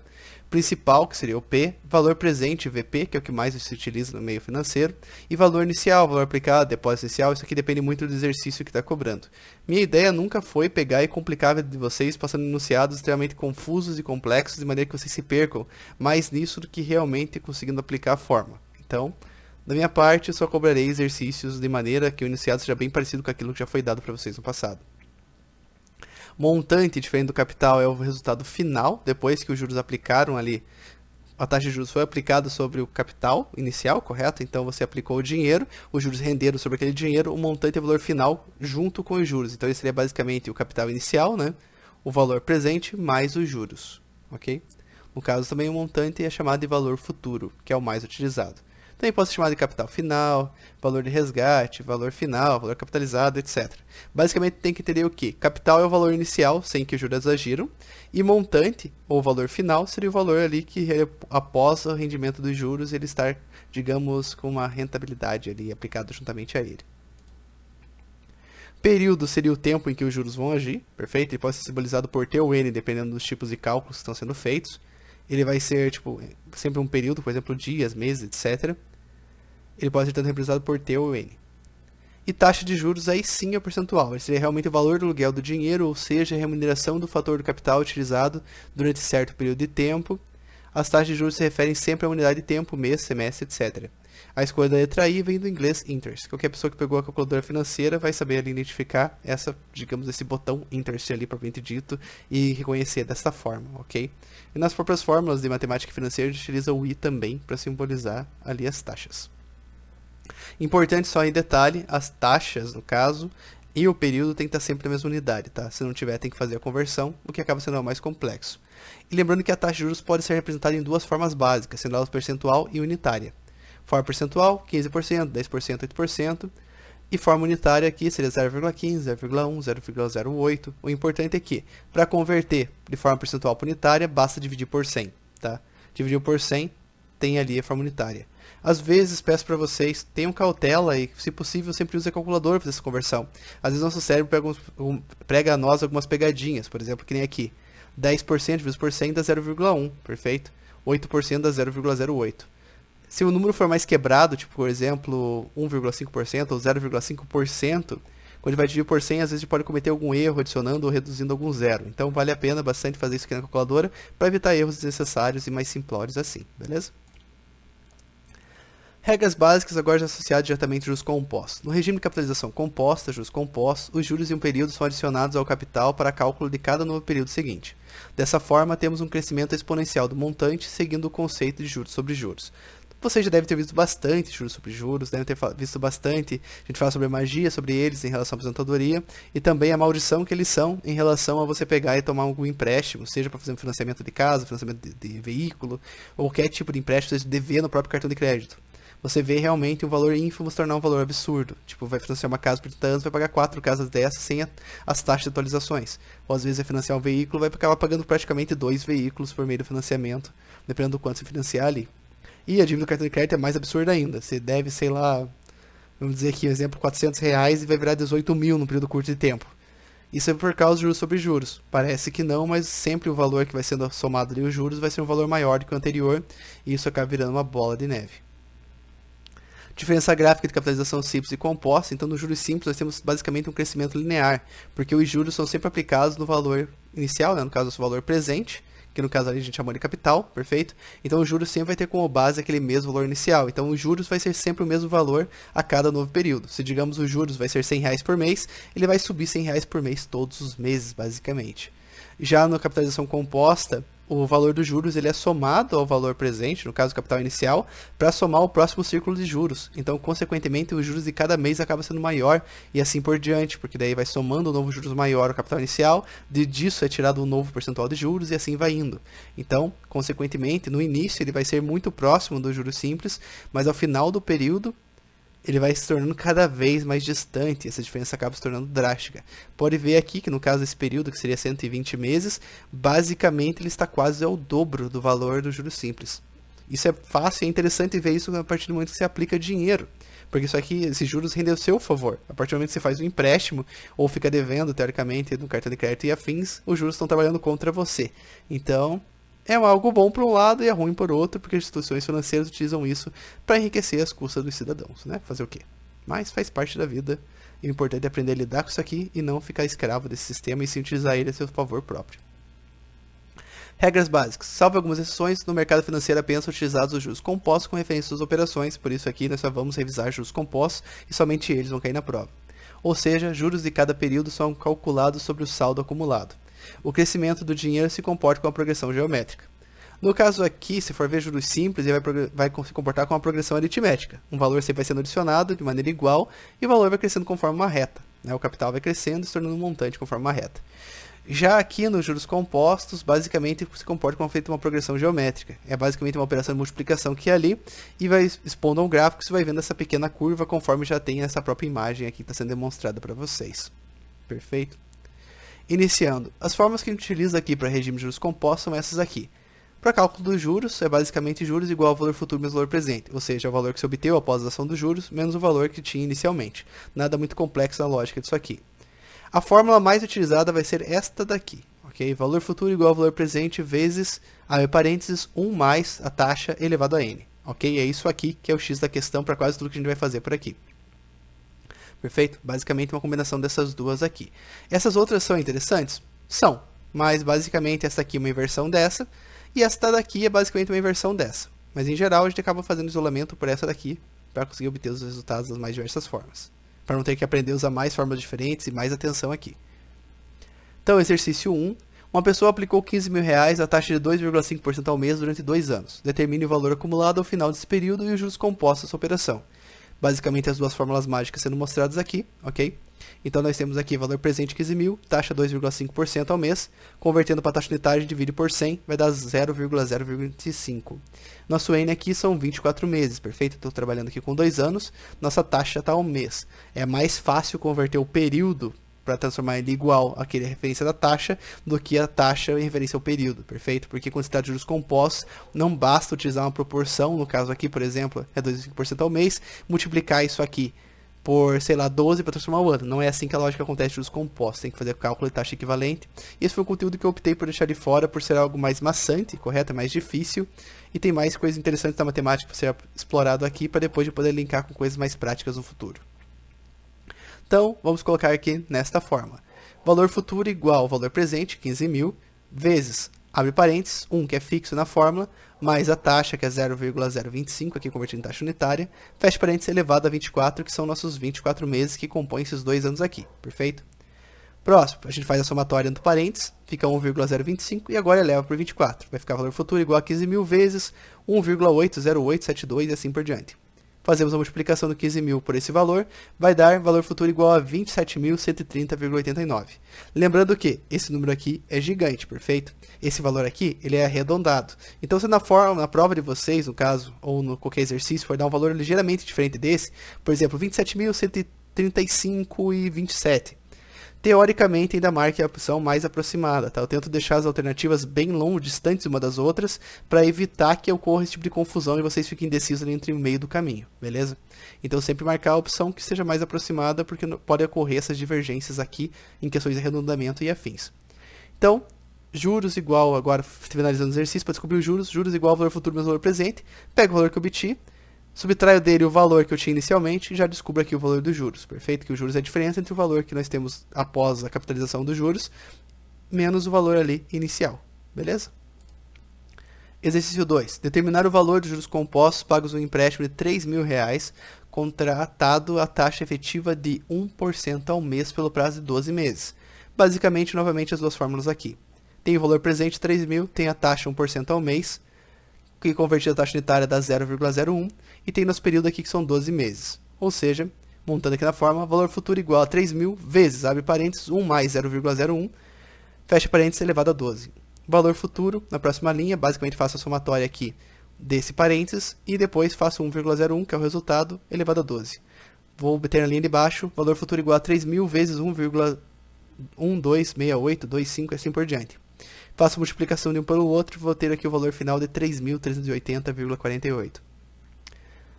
Principal, que seria o P, valor presente, VP, que é o que mais se utiliza no meio financeiro, e valor inicial, valor aplicado, depósito inicial, isso aqui depende muito do exercício que está cobrando. Minha ideia nunca foi pegar e complicar a vida de vocês passando enunciados extremamente confusos e complexos, de maneira que vocês se percam mais nisso do que realmente conseguindo aplicar a forma. Então, da minha parte, eu só cobrarei exercícios de maneira que o enunciado seja bem parecido com aquilo que já foi dado para vocês no passado. Montante, diferente do capital, é o resultado final, depois que os juros aplicaram ali, a taxa de juros foi aplicada sobre o capital inicial, correto? Então você aplicou o dinheiro, os juros renderam sobre aquele dinheiro, o montante é o valor final junto com os juros. Então esse seria basicamente o capital inicial, né? O valor presente mais os juros, ok? No caso também o montante é chamado de valor futuro, que é o mais utilizado. Também pode ser chamado de capital final, valor de resgate, valor final, valor capitalizado, etc. Basicamente tem que entender o que? Capital é o valor inicial, sem que os juros agiram, e montante, ou valor final, seria o valor ali que após o rendimento dos juros ele estar, digamos, com uma rentabilidade ali aplicada juntamente a ele. Período seria o tempo em que os juros vão agir, perfeito? Ele pode ser simbolizado por T ou N, dependendo dos tipos de cálculos que estão sendo feitos. Ele vai ser, tipo, sempre um período, por exemplo, dias, meses, etc. Ele pode ser tanto representado por T ou N. E taxa de juros aí sim é o percentual. Ele seria realmente o valor do aluguel do dinheiro, ou seja, a remuneração do fator do capital utilizado durante certo período de tempo. As taxas de juros se referem sempre à unidade de tempo, mês, semestre, etc. A escolha da letra I vem do inglês interest. Qualquer pessoa que pegou a calculadora financeira vai saber ali identificar essa, digamos, esse botão interest ali propriamente dito e reconhecer dessa forma, ok? E nas próprias fórmulas de matemática financeira a gente utiliza o I também para simbolizar ali as taxas. Importante só em detalhe, as taxas, no caso, e o período tem que estar sempre na mesma unidade, tá? Se não tiver, tem que fazer a conversão, o que acaba sendo o mais complexo. E lembrando que a taxa de juros pode ser representada em duas formas básicas, sendo ela percentual e unitária. Forma percentual, 15%, 10%, 8%. E forma unitária aqui seria 0,15, 0,1, 0,08. O importante é que, para converter de forma percentual para unitária, basta dividir por 100, tá? Dividir por 100, tem ali a forma unitária. Às vezes peço para vocês, tenham cautela e, se possível, sempre use a calculadora para fazer essa conversão. Às vezes nosso cérebro prega a nós algumas pegadinhas, por exemplo, que nem aqui. 10% dividido por 100 dá 0,1, perfeito? 8% dá 0,08. Se o número for mais quebrado, tipo, por exemplo, 1,5% ou 0,5%, quando vai dividir por 100, às vezes pode cometer algum erro adicionando ou reduzindo algum zero. Então vale a pena bastante fazer isso aqui na calculadora para evitar erros desnecessários e mais simplórios assim, beleza? Regras básicas agora já associadas diretamente a juros compostos. No regime de capitalização composta, juros compostos, os juros em um período são adicionados ao capital para cálculo de cada novo período seguinte. Dessa forma, temos um crescimento exponencial do montante, seguindo o conceito de juros sobre juros. Você já deve ter visto bastante juros sobre juros, deve ter visto bastante, a gente fala sobre a magia sobre eles em relação à aposentadoria, e também a maldição que eles são em relação a você pegar e tomar algum empréstimo, seja para fazer um financiamento de casa, financiamento de veículo, ou qualquer tipo de empréstimo, seja dever no próprio cartão de crédito. Você vê realmente um valor ínfimo se tornar um valor absurdo. Tipo, vai financiar uma casa por 30 anos, vai pagar 4 casas dessas sem as taxas de atualizações. Ou às vezes vai financiar um veículo, vai acabar pagando praticamente 2 veículos por meio do financiamento, dependendo do quanto você financiar ali. E a dívida do cartão de crédito é mais absurda ainda. Você deve, sei lá, vamos dizer aqui, um exemplo, R$400 e vai virar 18 mil num período curto de tempo. Isso é por causa de juros sobre juros. Parece que não, mas sempre o valor que vai sendo somado ali os juros vai ser um valor maior do que o anterior, e isso acaba virando uma bola de neve. Diferença gráfica de capitalização simples e composta. Então, nos juros simples, nós temos basicamente um crescimento linear, porque os juros são sempre aplicados no valor inicial, né? No caso, o valor presente, que no caso ali a gente chamou de capital, perfeito? Então, o juros sempre vai ter como base aquele mesmo valor inicial. Então, os juros vai ser sempre o mesmo valor a cada novo período. Se, digamos, os juros vai ser R$100 por mês, ele vai subir R$100 por mês todos os meses, basicamente. Já na capitalização composta, o valor dos juros ele é somado ao valor presente, no caso o capital inicial, para somar o próximo círculo de juros. Então, consequentemente, os juros de cada mês acaba sendo maior e assim por diante, porque daí vai somando o novo juros maior ao capital inicial, disso é tirado um novo percentual de juros e assim vai indo. Então, consequentemente, no início ele vai ser muito próximo dos juros simples, mas ao final do período ele vai se tornando cada vez mais distante, essa diferença acaba se tornando drástica. Pode ver aqui que no caso desse período, que seria 120 meses, basicamente ele está quase ao dobro do valor do juros simples. Isso é fácil e é interessante ver isso a partir do momento que você aplica dinheiro, porque isso aqui, esses juros rendem ao seu favor. A partir do momento que você faz um empréstimo, ou fica devendo, teoricamente, no cartão de crédito e afins, os juros estão trabalhando contra você. Então, é algo bom por um lado e é ruim por outro, porque as instituições financeiras utilizam isso para enriquecer as custas dos cidadãos, né? Fazer o quê? Mas faz parte da vida. E o importante é aprender a lidar com isso aqui e não ficar escravo desse sistema e sim utilizar ele a seu favor próprio. Regras básicas. Salvo algumas exceções, no mercado financeiro apenas são utilizados os juros compostos com referência às operações, por isso aqui nós só vamos revisar juros compostos e somente eles vão cair na prova. Ou seja, juros de cada período são calculados sobre o saldo acumulado. O crescimento do dinheiro se comporta com uma progressão geométrica. No caso aqui, se for ver juros simples, ele vai se comportar com uma progressão aritmética. Um valor sempre vai sendo adicionado de maneira igual e o valor vai crescendo conforme uma reta, né? O capital vai crescendo e se tornando um montante conforme uma reta. Já aqui nos juros compostos, basicamente se comporta como feito uma progressão geométrica. É basicamente uma operação de multiplicação que é ali e vai expondo a um gráfico, você vai vendo essa pequena curva conforme já tem essa própria imagem aqui que está sendo demonstrada para vocês. Perfeito? Iniciando, as formas que a gente utiliza aqui para regime de juros compostos são essas aqui. Para cálculo dos juros, é basicamente juros igual ao valor futuro menos o valor presente, ou seja, o valor que você obteve após a ação dos juros, menos o valor que tinha inicialmente. Nada muito complexo na lógica disso aqui. A fórmula mais utilizada vai ser esta daqui, ok? Valor futuro igual ao valor presente vezes, abre parênteses, 1 mais a taxa elevado a n, ok? É isso aqui que é o x da questão para quase tudo que a gente vai fazer por aqui. Perfeito? Basicamente uma combinação dessas duas aqui. Essas outras são interessantes? São, mas basicamente essa aqui é uma inversão dessa, e esta daqui é basicamente uma inversão dessa. Mas em geral a gente acaba fazendo isolamento por essa daqui, para conseguir obter os resultados das mais diversas formas. Para não ter que aprender a usar mais formas diferentes e mais atenção aqui. Então, exercício 1. Uma pessoa aplicou R$15.000 a taxa de 2,5% ao mês durante 2 anos. Determine o valor acumulado ao final desse período e os juros compostos dessa operação. Basicamente as duas fórmulas mágicas sendo mostradas aqui, ok? Então nós temos aqui valor presente 15.000, taxa 2,5% ao mês, convertendo para a taxa unitária, divide por 100, vai dar 0,025. Nosso N aqui são 24 meses, perfeito? Estou trabalhando aqui com 2 anos, nossa taxa está ao mês. É mais fácil converter o período para transformar ele igual àquele referência da taxa, do que a taxa em referência ao período, perfeito? Porque quando se trata de juros compostos, não basta utilizar uma proporção, no caso aqui, por exemplo, é 2,5% ao mês, multiplicar isso aqui por, sei lá, 12 para transformar o ano. Não é assim que a lógica acontece de juros compostos, tem que fazer o cálculo de taxa equivalente. E esse foi o conteúdo que eu optei por deixar de fora, por ser algo mais maçante, correto? É mais difícil, e tem mais coisas interessantes da matemática para ser explorado aqui, para depois de poder linkar com coisas mais práticas no futuro. Então, vamos colocar aqui nesta forma. Valor futuro igual ao valor presente, 15 mil, vezes, abre parênteses, 1 que é fixo na fórmula, mais a taxa, que é 0,025, aqui convertido em taxa unitária, fecha parênteses elevado a 24, que são nossos 24 meses que compõem esses 2 anos aqui, perfeito? Próximo, a gente faz a somatória entre parênteses, fica 1,025 e agora eleva por 24. Vai ficar valor futuro igual a 15 mil vezes 1,80872 e assim por diante. Fazemos a multiplicação do 15 mil por esse valor, vai dar valor futuro igual a 27.130,89. Lembrando que esse número aqui é gigante, perfeito? Esse valor aqui, ele é arredondado. Então, se na prova de vocês, no caso, ou no qualquer exercício, for dar um valor ligeiramente diferente desse, por exemplo, 27.135,27, teoricamente ainda marque a opção mais aproximada, tá? Eu tento deixar as alternativas bem longe, distantes uma das outras, para evitar que ocorra esse tipo de confusão e vocês fiquem indecisos ali entre o meio do caminho, beleza? Então sempre marcar a opção que seja mais aproximada, porque pode ocorrer essas divergências aqui em questões de arredondamento e afins. Então, juros igual, agora finalizando o exercício para descobrir os juros igual ao valor futuro menos valor presente, pego o valor que eu obti, subtraio dele o valor que eu tinha inicialmente e já descubro aqui o valor dos juros, perfeito? Que os juros é a diferença entre o valor que nós temos após a capitalização dos juros, menos o valor ali inicial, beleza? Exercício 2. Determinar o valor dos juros compostos pagos no empréstimo de R$3.000, contratado a taxa efetiva de 1% ao mês pelo prazo de 12 meses. Basicamente, novamente, as duas fórmulas aqui. Tem o valor presente, 3.000, tem a taxa 1% ao mês, que convertida a taxa unitária dá 0,01, e tem nosso período aqui que são 12 meses. Ou seja, montando aqui na forma, valor futuro igual a 3.000 vezes, abre parênteses, 1 mais 0,01, fecha parênteses elevado a 12. Valor futuro, na próxima linha, basicamente faço a somatória aqui desse parênteses, e depois faço 1,01, que é o resultado, elevado a 12. Vou obter na linha de baixo, valor futuro igual a 3.000 vezes 1,126825, assim por diante. Faço a multiplicação de um pelo outro e vou ter aqui o valor final de 3.380,48.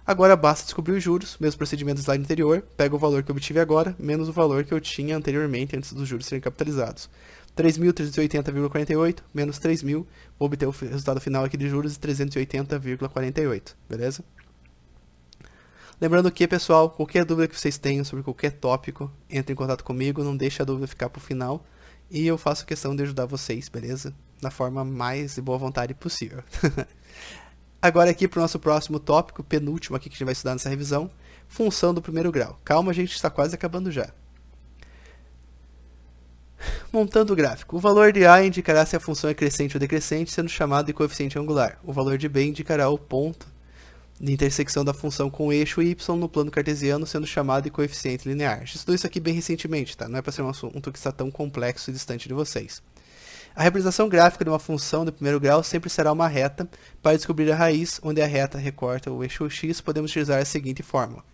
Agora basta descobrir os juros, mesmo procedimento do slide anterior, pego o valor que eu obtive agora, menos o valor que eu tinha anteriormente, antes dos juros serem capitalizados. 3.380,48 menos 3.000, vou obter o resultado final aqui de juros de 380,48, beleza? Lembrando que, pessoal, qualquer dúvida que vocês tenham sobre qualquer tópico, entre em contato comigo, não deixe a dúvida ficar para o final. E eu faço questão de ajudar vocês, beleza? Da forma mais de boa vontade possível. Agora aqui para o nosso próximo tópico, penúltimo aqui que a gente vai estudar nessa revisão, função do primeiro grau. Calma, a gente está quase acabando já. Montando o gráfico. O valor de A indicará se a função é crescente ou decrescente, sendo chamado de coeficiente angular. O valor de B indicará o ponto de intersecção da função com o eixo y no plano cartesiano, sendo chamado de coeficiente linear. A gente estudou isso aqui bem recentemente, tá? Não é para ser um assunto que está tão complexo e distante de vocês. A representação gráfica de uma função de primeiro grau sempre será uma reta. Para descobrir a raiz, onde a reta recorta o eixo x, podemos utilizar a seguinte fórmula.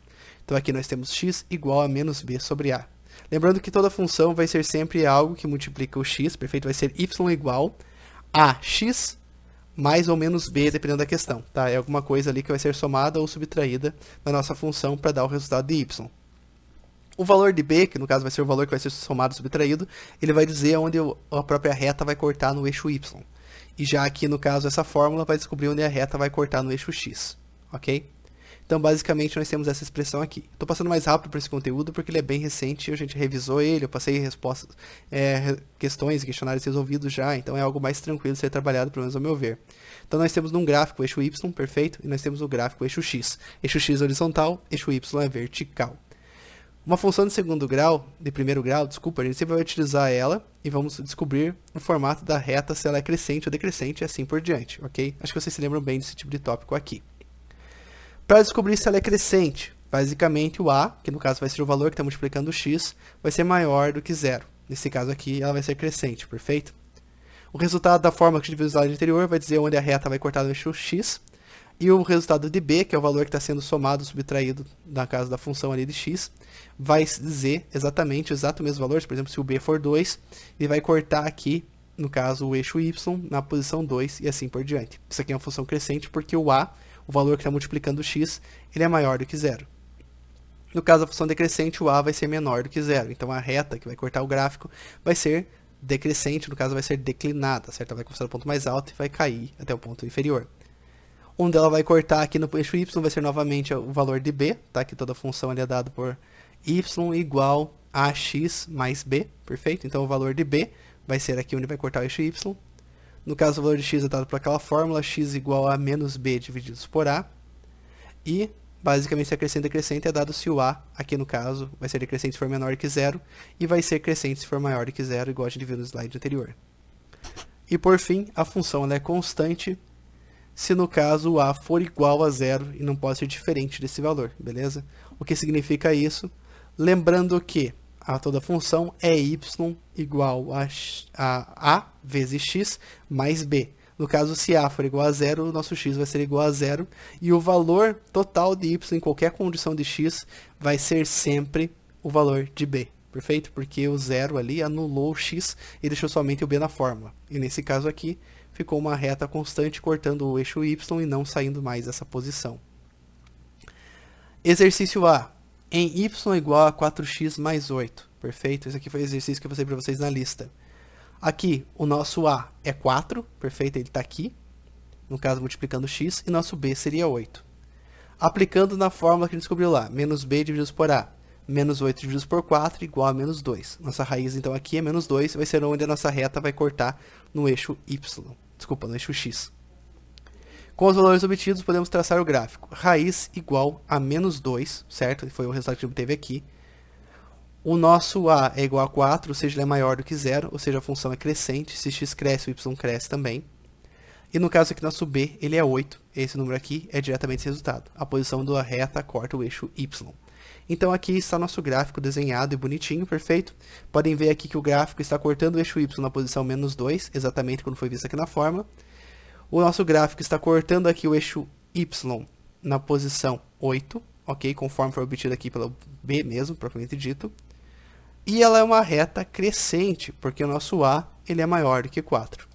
Então aqui nós temos x igual a menos b sobre a. Lembrando que toda função vai ser sempre algo que multiplica o x, perfeito? Vai ser y igual a x mais ou menos b, dependendo da questão, tá? É alguma coisa ali que vai ser somada ou subtraída na nossa função para dar o resultado de y. O valor de b, que no caso vai ser o valor que vai ser somado ou subtraído, ele vai dizer onde a própria reta vai cortar no eixo y. E já aqui, no caso, essa fórmula vai descobrir onde a reta vai cortar no eixo x, ok? Então, basicamente, nós temos essa expressão aqui. Estou passando mais rápido por esse conteúdo porque ele é bem recente, a gente revisou ele, eu passei respostas, questões e questionários resolvidos já, então é algo mais tranquilo de ser trabalhado, pelo menos ao meu ver. Então, nós temos num gráfico o eixo y, perfeito, e nós temos no gráfico o eixo x. Eixo x é horizontal, eixo y é vertical. Uma função de primeiro grau, desculpa, a gente sempre vai utilizar ela e vamos descobrir o formato da reta, se ela é crescente ou decrescente e assim por diante, ok? Acho que vocês se lembram bem desse tipo de tópico aqui. Para descobrir se ela é crescente, basicamente o a, que no caso vai ser o valor que está multiplicando o x, vai ser maior do que zero. Nesse caso aqui, ela vai ser crescente, perfeito? O resultado da fórmula que a gente viu no slide anterior vai dizer onde a reta vai cortar no eixo x. E o resultado de B, que é o valor que está sendo somado, subtraído, na casa da função ali de x, vai dizer exatamente o exato mesmo valor. Por exemplo, se o B for 2, ele vai cortar aqui, no caso, o eixo y na posição 2 e assim por diante. Isso aqui é uma função crescente porque o a, o valor que está multiplicando o x, ele é maior do que zero. No caso da função decrescente, o a vai ser menor do que zero. Então, a reta que vai cortar o gráfico vai ser decrescente, no caso vai ser declinada, certo? Ela vai começar do ponto mais alto e vai cair até o ponto inferior. Onde ela vai cortar aqui no eixo y vai ser novamente o valor de b, tá? Que toda função ali é dada por y igual a x mais b, perfeito? Então, o valor de b vai ser aqui onde vai cortar o eixo y. No caso, o valor de x é dado por aquela fórmula, x igual a menos b divididos por a. E, basicamente, se é crescente decrescente é dado se o a, aqui no caso, vai ser decrescente se for menor que zero, e vai ser crescente se for maior do que zero, igual a gente viu no slide anterior. E, por fim, a função ela é constante se, no caso, o a for igual a zero e não pode ser diferente desse valor, beleza? O que significa isso? Lembrando que a toda função é y igual a vezes x mais b. No caso, se a for igual a zero, o nosso x vai ser igual a zero. E o valor total de y em qualquer condição de x vai ser sempre o valor de b. Perfeito? Porque o zero ali anulou o x e deixou somente o b na fórmula. E nesse caso aqui, ficou uma reta constante cortando o eixo y e não saindo mais dessa posição. Exercício A. Em y igual a 4x mais 8. Perfeito? Esse aqui foi o exercício que eu passei para vocês na lista. Aqui, o nosso a é 4. Perfeito? Ele está aqui. No caso, multiplicando x. E nosso b seria 8. Aplicando na fórmula que a gente descobriu lá. Menos b divididos por a. Menos 8 divididos por 4 igual a menos 2. Nossa raiz, então, aqui é menos 2. Vai ser onde a nossa reta vai cortar no eixo y. Desculpa, no eixo x. Com os valores obtidos, podemos traçar o gráfico. Raiz igual a menos 2, certo? Foi o resultado que a gente obteve aqui. O nosso a é igual a 4, ou seja, ele é maior do que zero, ou seja, a função é crescente. Se x cresce, o y cresce também. E no caso aqui, nosso b, ele é 8. Esse número aqui é diretamente esse resultado. A posição da reta corta o eixo y. Então, aqui está nosso gráfico desenhado e bonitinho, perfeito? Podem ver aqui que o gráfico está cortando o eixo y na posição menos 2, exatamente como foi visto aqui na forma. O nosso gráfico está cortando aqui o eixo y na posição 8, ok? Conforme foi obtido aqui pelo b mesmo, propriamente dito. E ela é uma reta crescente, porque o nosso a ele é maior do que 4.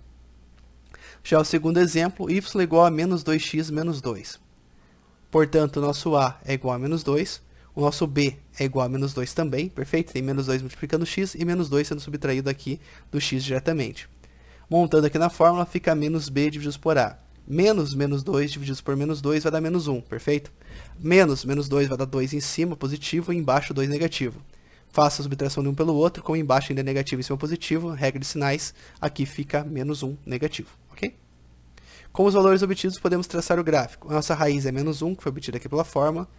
Já o segundo exemplo, y igual a menos 2x menos 2. Portanto, o nosso a é igual a menos 2. O nosso b é igual a menos 2 também, perfeito? Tem menos 2 multiplicando x e menos 2 sendo subtraído aqui do x diretamente. Montando aqui na fórmula, fica menos b divididos por a. Menos 2 divididos por menos 2 vai dar menos 1, perfeito? Menos 2 vai dar 2 em cima, positivo, e embaixo 2 negativo. Faça a subtração de um pelo outro, como embaixo ainda é negativo e em cima positivo, regra de sinais, aqui fica menos 1 negativo, ok? Com os valores obtidos, podemos traçar o gráfico. A nossa raiz é menos 1, que foi obtida aqui pela forma.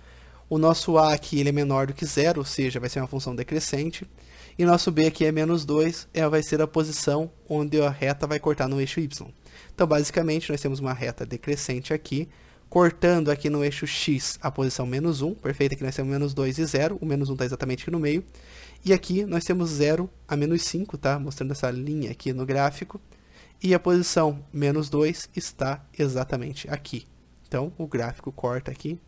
O nosso a aqui ele é menor do que zero, ou seja, vai ser uma função decrescente. E nosso b aqui é menos 2, vai ser a posição onde a reta vai cortar no eixo y. Então, basicamente, nós temos uma reta decrescente aqui, cortando aqui no eixo x a posição menos 1, perfeito? Aqui nós temos menos 2 e 0, o menos 1 está exatamente aqui no meio. E aqui nós temos 0 a menos 5, tá? Mostrando essa linha aqui no gráfico. E a posição menos 2 está exatamente aqui. Então, o gráfico corta aqui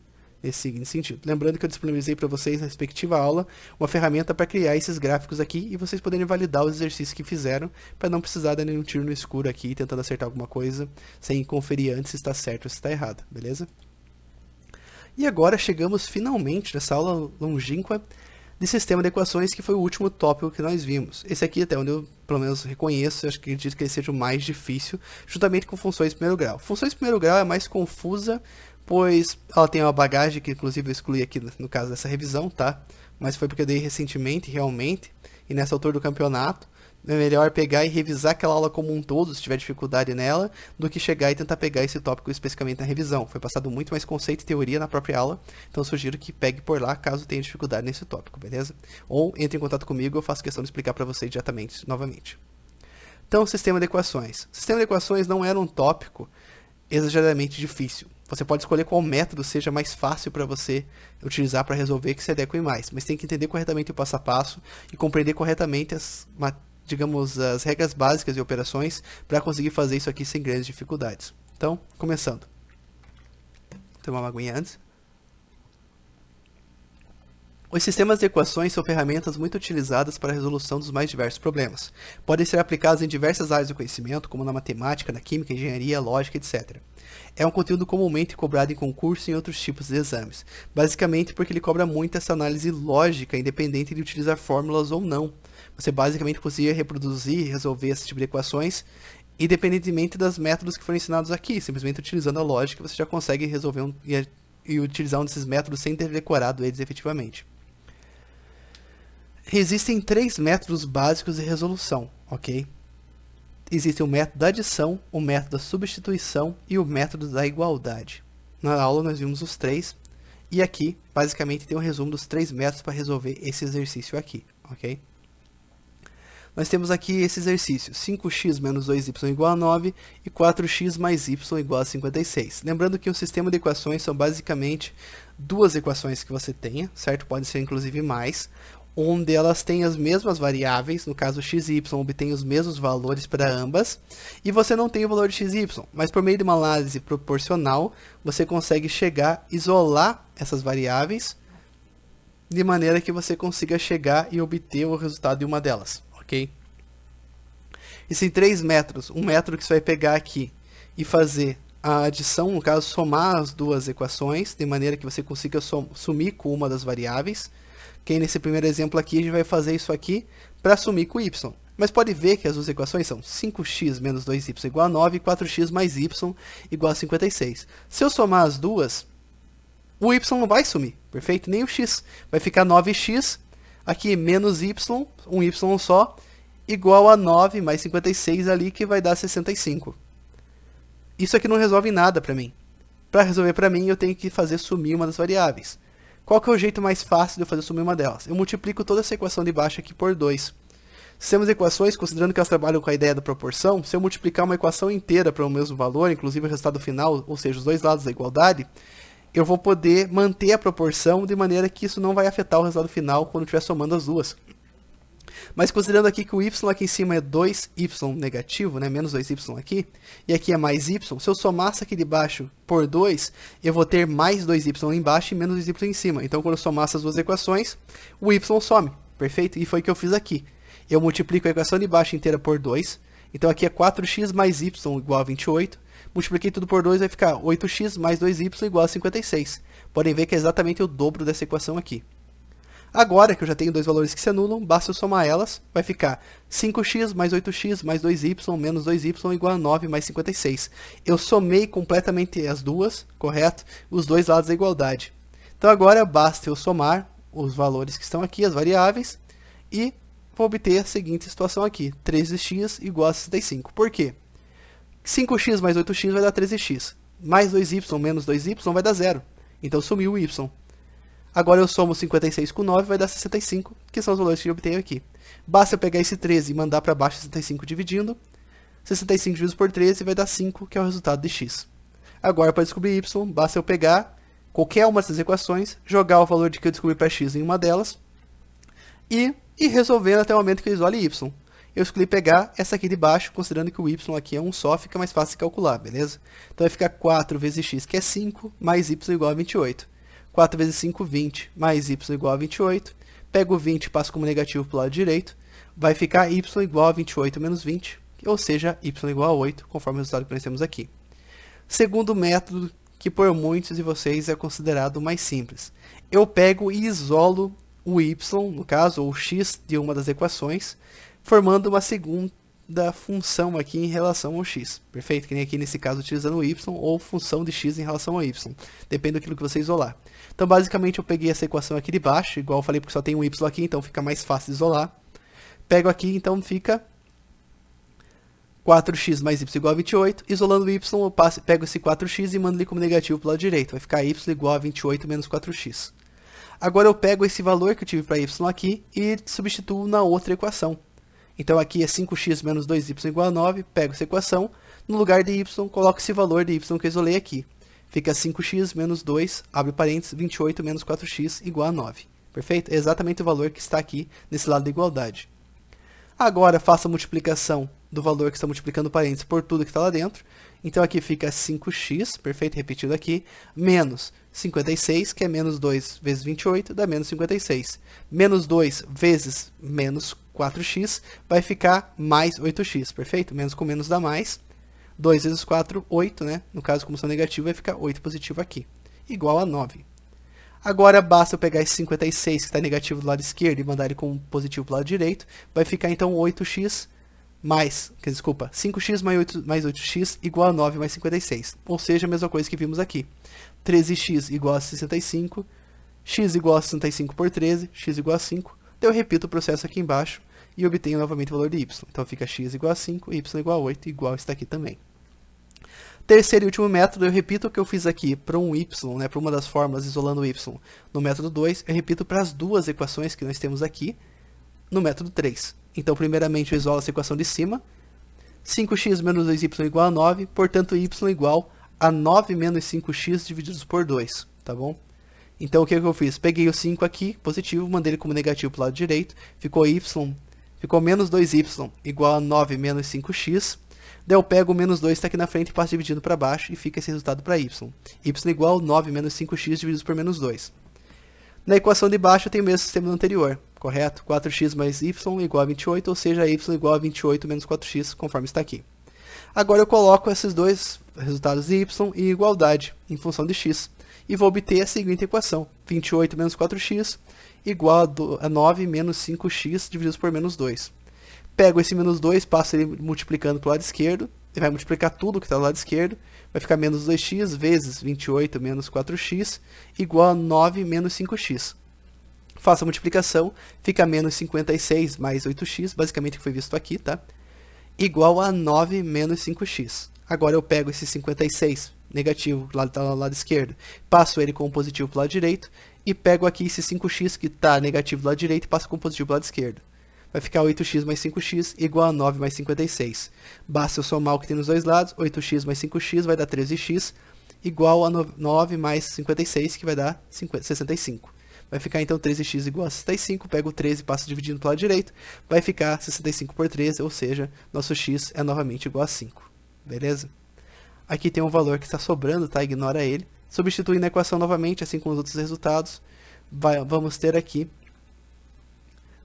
nesse seguinte sentido. Lembrando que eu disponibilizei para vocês na respectiva aula uma ferramenta para criar esses gráficos aqui e vocês poderem validar os exercícios que fizeram para não precisar dar nenhum tiro no escuro aqui tentando acertar alguma coisa sem conferir antes se está certo ou se está errado, beleza? E agora chegamos finalmente nessa aula longínqua de sistema de equações, que foi o último tópico que nós vimos. Esse aqui, até onde eu pelo menos reconheço, eu acredito que ele seja o mais difícil, juntamente com funções de primeiro grau. Funções de primeiro grau é mais confusa, pois ela tem uma bagagem que inclusive eu excluí aqui no caso dessa revisão, tá? Mas foi porque eu dei recentemente, realmente, e nessa altura do campeonato, é melhor pegar e revisar aquela aula como um todo, se tiver dificuldade nela, do que chegar e tentar pegar esse tópico especificamente na revisão. Foi passado muito mais conceito e teoria na própria aula, então eu sugiro que pegue por lá caso tenha dificuldade nesse tópico, beleza? Ou entre em contato comigo, eu faço questão de explicar para vocês diretamente, novamente. Então, sistema de equações. Sistema de equações não era um tópico exageradamente difícil. Você pode escolher qual método seja mais fácil para você utilizar para resolver que se adeque mais, mas tem que entender corretamente o passo a passo e compreender corretamente as regras básicas de operações para conseguir fazer isso aqui sem grandes dificuldades. Então, começando. tomar uma aguinha antes. Os sistemas de equações são ferramentas muito utilizadas para a resolução dos mais diversos problemas. Podem ser aplicados em diversas áreas do conhecimento, como na matemática, na química, engenharia, lógica, etc. É um conteúdo comumente cobrado em concurso e em outros tipos de exames, basicamente porque ele cobra muito essa análise lógica, independente de utilizar fórmulas ou não. Você basicamente conseguia reproduzir e resolver esse tipo de equações, independentemente dos métodos que foram ensinados aqui. Simplesmente utilizando a lógica, você já consegue resolver e utilizar um desses métodos sem ter decorado eles efetivamente. Existem 3 métodos básicos de resolução, ok? Existe o método da adição, o método da substituição e o método da igualdade. Na aula nós vimos os 3, e aqui, basicamente, tem um resumo dos 3 métodos para resolver esse exercício aqui, ok? Nós temos aqui esse exercício, 5x menos 2y igual a 9 e 4x mais y igual a 56. Lembrando que um sistema de equações são basicamente 2 equações que você tenha, certo? Pode ser inclusive mais, onde elas têm as mesmas variáveis, no caso x e y obtém os mesmos valores para ambas, e você não tem o valor de x e y, mas por meio de uma análise proporcional, você consegue chegar, isolar essas variáveis, de maneira que você consiga chegar e obter o resultado de uma delas, ok? Existem 3 métodos, um método que você vai pegar aqui e fazer a adição, no caso somar as 2 equações, de maneira que você consiga sumir com uma das variáveis, que nesse primeiro exemplo aqui, a gente vai fazer isso aqui para sumir com y. Mas pode ver que as 2 equações são 5x menos 2y igual a 9 e 4x mais y igual a 56. Se eu somar as duas, o y não vai sumir, perfeito? Nem o x. Vai ficar 9x, aqui menos y, um y só, igual a 9 mais 56 ali, que vai dar 65. Isso aqui não resolve nada para mim. Para resolver para mim, eu tenho que fazer sumir uma das variáveis. Qual que é o jeito mais fácil de eu fazer sumir uma delas? Eu multiplico toda essa equação de baixo aqui por 2. Sistemas de equações, considerando que elas trabalham com a ideia da proporção, se eu multiplicar uma equação inteira para o mesmo valor, inclusive o resultado final, ou seja, os 2 lados da igualdade, eu vou poder manter a proporção de maneira que isso não vai afetar o resultado final quando eu estiver somando as duas. Mas considerando aqui que o y aqui em cima é 2y negativo, né, menos 2y aqui, e aqui é mais y, se eu somar isso aqui de baixo por 2, eu vou ter mais 2y lá embaixo e menos 2y em cima. Então, quando eu somar essas duas equações, o y some, perfeito? E foi o que eu fiz aqui. Eu multiplico a equação de baixo inteira por 2, então aqui é 4x mais y igual a 28, multipliquei tudo por 2, vai ficar 8x mais 2y igual a 56. Podem ver que é exatamente o dobro dessa equação aqui. Agora que eu já tenho 2 valores que se anulam, basta eu somar elas, vai ficar 5x mais 8x mais 2y menos 2y igual a 9 mais 56. Eu somei completamente as duas, correto? Os 2 lados da igualdade. Então agora basta eu somar os valores que estão aqui, as variáveis, e vou obter a seguinte situação aqui, 13x igual a 65. Por quê? 5x mais 8x vai dar 13x, mais 2y menos 2y vai dar 0. Então sumiu o y. Agora eu somo 56 com 9, vai dar 65, que são os valores que eu obtenho aqui. Basta eu pegar esse 13 e mandar para baixo 65 dividindo. 65 dividido por 13 vai dar 5, que é o resultado de x. Agora, para descobrir y, basta eu pegar qualquer uma dessas equações, jogar o valor que eu descobri para x em uma delas, e ir resolvendo até o momento que eu isole y. Eu escolhi pegar essa aqui de baixo, considerando que o y aqui é um só, fica mais fácil de calcular, beleza? Então vai ficar 4 vezes x, que é 5, mais y igual a 28. 4 vezes 5, 20, mais y igual a 28. Pego o 20 e passo como negativo para o lado direito. Vai ficar y igual a 28 menos 20, ou seja, y igual a 8, conforme o resultado que nós temos aqui. Segundo método, que por muitos de vocês é considerado o mais simples. Eu pego e isolo o y, no caso, ou o x de uma das equações, formando uma segunda função aqui em relação ao x, perfeito? Que nem aqui nesse caso utilizando o y, ou função de x em relação ao y, depende daquilo que você isolar. Então basicamente eu peguei essa equação aqui de baixo, igual eu falei porque só tem um y aqui, então fica mais fácil de isolar. Pego aqui, então fica 4x mais y igual a 28, isolando o y eu pego esse 4x e mando ele como negativo para o lado direito, vai ficar y igual a 28 menos 4x. Agora eu pego esse valor que eu tive para y aqui e substituo na outra equação. Então aqui é 5x menos 2y igual a 9, pego essa equação, no lugar de y, coloco esse valor de y que eu isolei aqui. Fica 5x menos 2, abre parênteses, 28 menos 4x igual a 9. Perfeito? É exatamente o valor que está aqui nesse lado da igualdade. Agora faça a multiplicação do valor que está multiplicando o parênteses por tudo que está lá dentro. Então aqui fica 5x, perfeito, repetido aqui, menos 56, que é menos 2 vezes 28, dá menos 56. Menos 2 vezes menos 4x vai ficar mais 8x, perfeito? Menos com menos dá mais. 2 vezes 4, 8, né? No caso, como são negativo, vai ficar 8 positivo aqui. Igual a 9. Agora basta eu pegar esse 56 que está negativo do lado esquerdo e mandar ele como positivo para o lado direito. Vai ficar então 8x mais, desculpa, 5x mais 8x igual a 9 mais 56. Ou seja, a mesma coisa que vimos aqui. 13x igual a 65, x igual a 65 por 13, x igual a 5. Então eu repito o processo aqui embaixo e obtenho novamente o valor de y. Então fica x igual a 5, y igual a 8, igual está aqui também. Terceiro e último método, eu repito o que eu fiz aqui para um y, né, para uma das fórmulas isolando o y no método 2, eu repito para as duas equações que nós temos aqui no método 3. Então, primeiramente, eu isolo essa equação de cima, 5x menos 2y igual a 9, portanto, y igual a 9 menos 5x divididos por 2, tá bom? Então, o que eu fiz? Peguei o 5 aqui, positivo, mandei ele como negativo para o lado direito, ficou menos 2y igual a 9 menos 5x, daí eu pego o menos 2 que está aqui na frente e passo dividindo para baixo e fica esse resultado para y. Y igual a 9 menos 5x divididos por menos 2. Na equação de baixo eu tenho o mesmo sistema do anterior, correto? 4x mais y igual a 28, ou seja, y igual a 28 menos 4x, conforme está aqui. Agora eu coloco esses dois resultados de y em igualdade, em função de x, e vou obter a seguinte equação. 28 menos 4x igual a 9 menos 5x divididos por menos 2. Pego esse menos 2, passo ele multiplicando para o lado esquerdo, ele vai multiplicar tudo que está do lado esquerdo, vai ficar menos 2x vezes 28 menos 4x, igual a 9 menos 5x. Faço a multiplicação, fica menos 56 mais 8x, basicamente o que foi visto aqui, tá? Igual a 9 menos 5x. Agora eu pego esse 56, negativo, do lado esquerdo, passo ele como positivo para o lado direito, e pego aqui esse 5x que está negativo do lado direito e passo como positivo para o lado esquerdo. Vai ficar 8x mais 5x igual a 9 mais 56. Basta eu somar o que tem nos dois lados. 8x mais 5x vai dar 13x igual a 9 mais 56, que vai dar 65. Vai ficar então 13x igual a 65. Pego o 13 e passo dividindo para o lado direito. Vai ficar 65 por 13, ou seja, nosso x é novamente igual a 5. Beleza? Aqui tem um valor que está sobrando, tá? Ignora ele. Substituindo a equação novamente, assim como os outros resultados, vamos ter aqui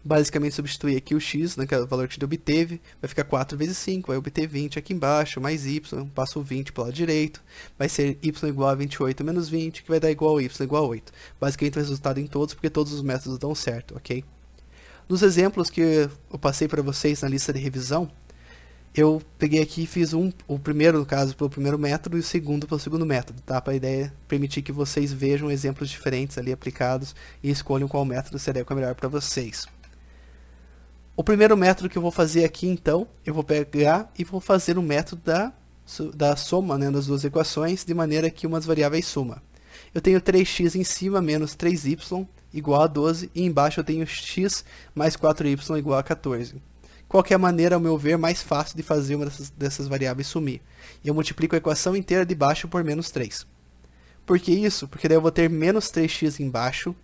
basicamente substituir aqui o x, né, que é o valor que a gente obteve, vai ficar 4 vezes 5, vai obter 20 aqui embaixo, mais y, passo o 20 para o lado direito, vai ser y igual a 28 menos 20, que vai dar igual a y igual a 8. Basicamente o resultado em todos, porque todos os métodos dão certo, ok? Nos exemplos que eu passei para vocês na lista de revisão, eu peguei aqui e fiz o primeiro, no caso, pelo primeiro método e o segundo pelo segundo método, tá? Para a ideia permitir que vocês vejam exemplos diferentes ali aplicados e escolham qual método seria o melhor para vocês. O primeiro método que eu vou fazer aqui, então, eu vou pegar e vou fazer o método da soma, né, das duas equações, de maneira que umas variáveis suma. Eu tenho 3x em cima menos 3y igual a 12, e embaixo eu tenho x mais 4y igual a 14. Qual que é a maneira, ao meu ver, mais fácil de fazer uma dessas variáveis sumir? Eu multiplico a equação inteira de baixo por menos 3. Por que isso? Porque daí eu vou ter menos 3x embaixo,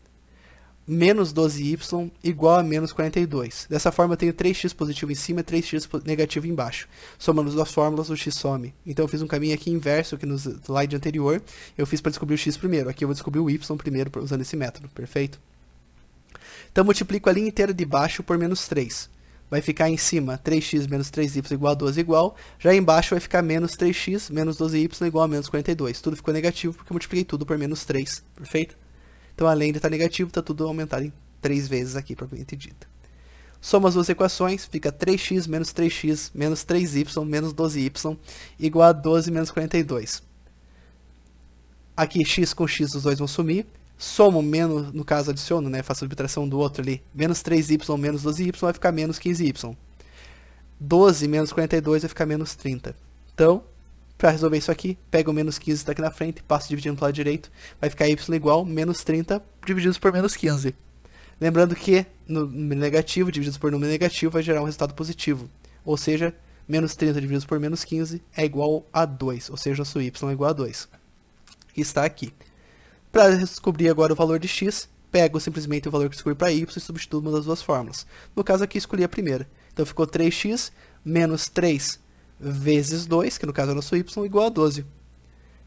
menos 12y igual a menos 42. Dessa forma eu tenho 3x positivo em cima e 3x negativo embaixo. Somando as duas fórmulas, o x some. Então eu fiz um caminho aqui inverso que no slide anterior. Eu fiz para descobrir o x primeiro. Aqui eu vou descobrir o y primeiro usando esse método. Perfeito? Então eu multiplico a linha inteira de baixo por menos 3. Vai ficar em cima 3x menos 3y igual a 12 igual. Já embaixo vai ficar menos 3x menos 12y igual a menos 42. Tudo ficou negativo porque eu multipliquei tudo por menos 3. Perfeito? Então, além de estar negativo, está tudo aumentado em 3 vezes aqui, propriamente dito. Soma as duas equações, fica 3x menos 3y menos 12y igual a 12 menos 42. Aqui, x com x, os dois vão sumir. Somo menos, no caso, adiciono, né? Faço a subtração do outro ali. Menos 3y menos 12y vai ficar menos 15y. 12 menos 42 vai ficar menos 30. Então, para resolver isso aqui, pega o menos 15 que está aqui na frente, passo dividindo para o lado direito, vai ficar y igual a menos 30 divididos por menos 15. Lembrando que no número negativo, divididos por número negativo, vai gerar um resultado positivo. Ou seja, menos 30 divididos por menos 15 é igual a 2, ou seja, nosso y é igual a 2. E está aqui. Para descobrir agora o valor de x, pego simplesmente o valor que descobri para y e substituo uma das duas fórmulas. No caso aqui, escolhi a primeira. Então ficou 3x menos 3 vezes 2, que no caso é o nosso y, igual a 12.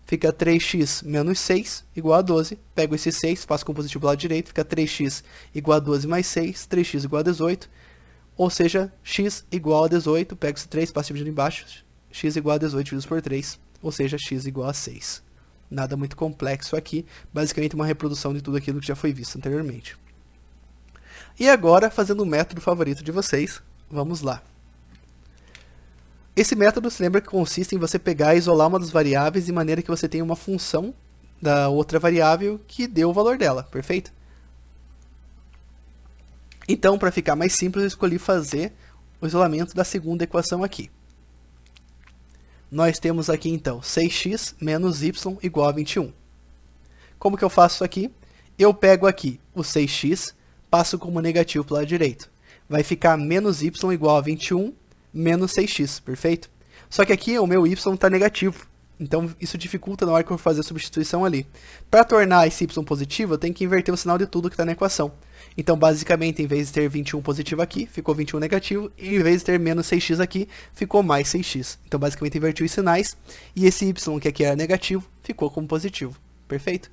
Fica 3x menos 6 igual a 12. Pego esse 6, passo com o positivo do lado direito, fica 3x igual a 12 mais 6, 3x igual a 18. Ou seja, x igual a 18, pego esse 3, passo dividindo embaixo, x igual a 18 dividido por 3, ou seja, x igual a 6. Nada muito complexo aqui, basicamente uma reprodução de tudo aquilo que já foi visto anteriormente. E agora, fazendo o método favorito de vocês, vamos lá. Esse método se lembra que consiste em você pegar e isolar uma das variáveis de maneira que você tenha uma função da outra variável que deu o valor dela, perfeito? Então, para ficar mais simples, eu escolhi fazer o isolamento da segunda equação aqui. Nós temos aqui, então, 6x menos y igual a 21. Como que eu faço isso aqui? Eu pego aqui o 6x, passo como negativo para o lado direito. Vai ficar menos y igual a 21 menos 6x, perfeito? Só que aqui o meu y está negativo, então isso dificulta na hora que eu vou fazer a substituição ali. Para tornar esse y positivo, eu tenho que inverter o sinal de tudo que está na equação. Então, basicamente, em vez de ter 21 positivo aqui, ficou 21 negativo, e em vez de ter menos 6x aqui, ficou mais 6x. Então, basicamente, invertiu os sinais, e esse y, que aqui era negativo, ficou como positivo, perfeito?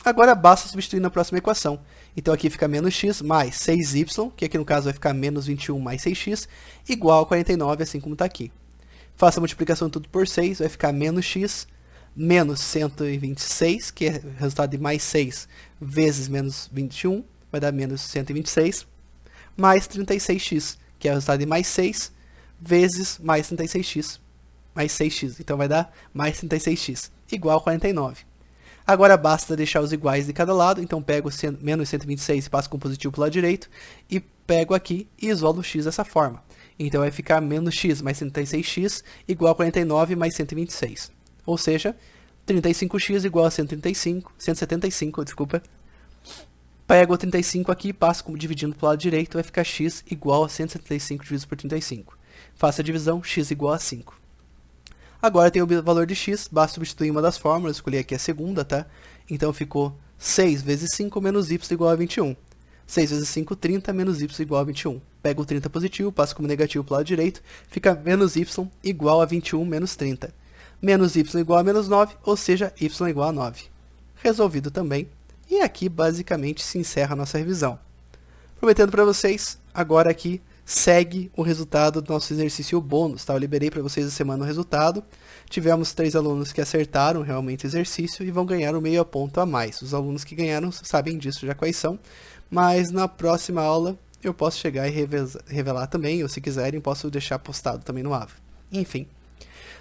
Agora, basta substituir na próxima equação. Então, aqui fica menos x mais 6y, que aqui no caso vai ficar menos 21 mais 6x, igual a 49, assim como está aqui. Faça a multiplicação de tudo por 6, vai ficar menos x menos 126, que é o resultado de mais 6 vezes menos 21, vai dar menos 126, mais 36x, que é o resultado de mais 6 vezes mais 36x, mais 6x, então vai dar mais 36x, igual a 49. Agora basta deixar os iguais de cada lado, então pego menos 126 e passo com positivo para o lado direito, e pego aqui e isolo o x dessa forma. Então vai ficar menos x mais 36x igual a 49 mais 126. Ou seja, 35x igual a 175, desculpa. Pego o 35 aqui e passo como dividindo para o lado direito, vai ficar x igual a 175 dividido por 35. Faço a divisão, x igual a 5. Agora tem o valor de x, basta substituir uma das fórmulas, escolhi aqui a segunda, tá? Então ficou 6 vezes 5 menos y igual a 21. 6 vezes 5, 30, menos y igual a 21. Pego o 30 positivo, passo como negativo para o lado direito, fica menos y igual a 21 menos 30. Menos y igual a menos 9, ou seja, y igual a 9. Resolvido também. E aqui basicamente se encerra a nossa revisão. Prometendo para vocês, agora aqui segue o resultado do nosso exercício bônus, tá? Eu liberei para vocês essa semana o resultado. Tivemos 3 alunos que acertaram realmente o exercício e vão ganhar o meio ponto a mais. Os alunos que ganharam sabem disso já quais são, mas na próxima aula eu posso chegar e revelar também, ou se quiserem posso deixar postado também no AVA. Enfim.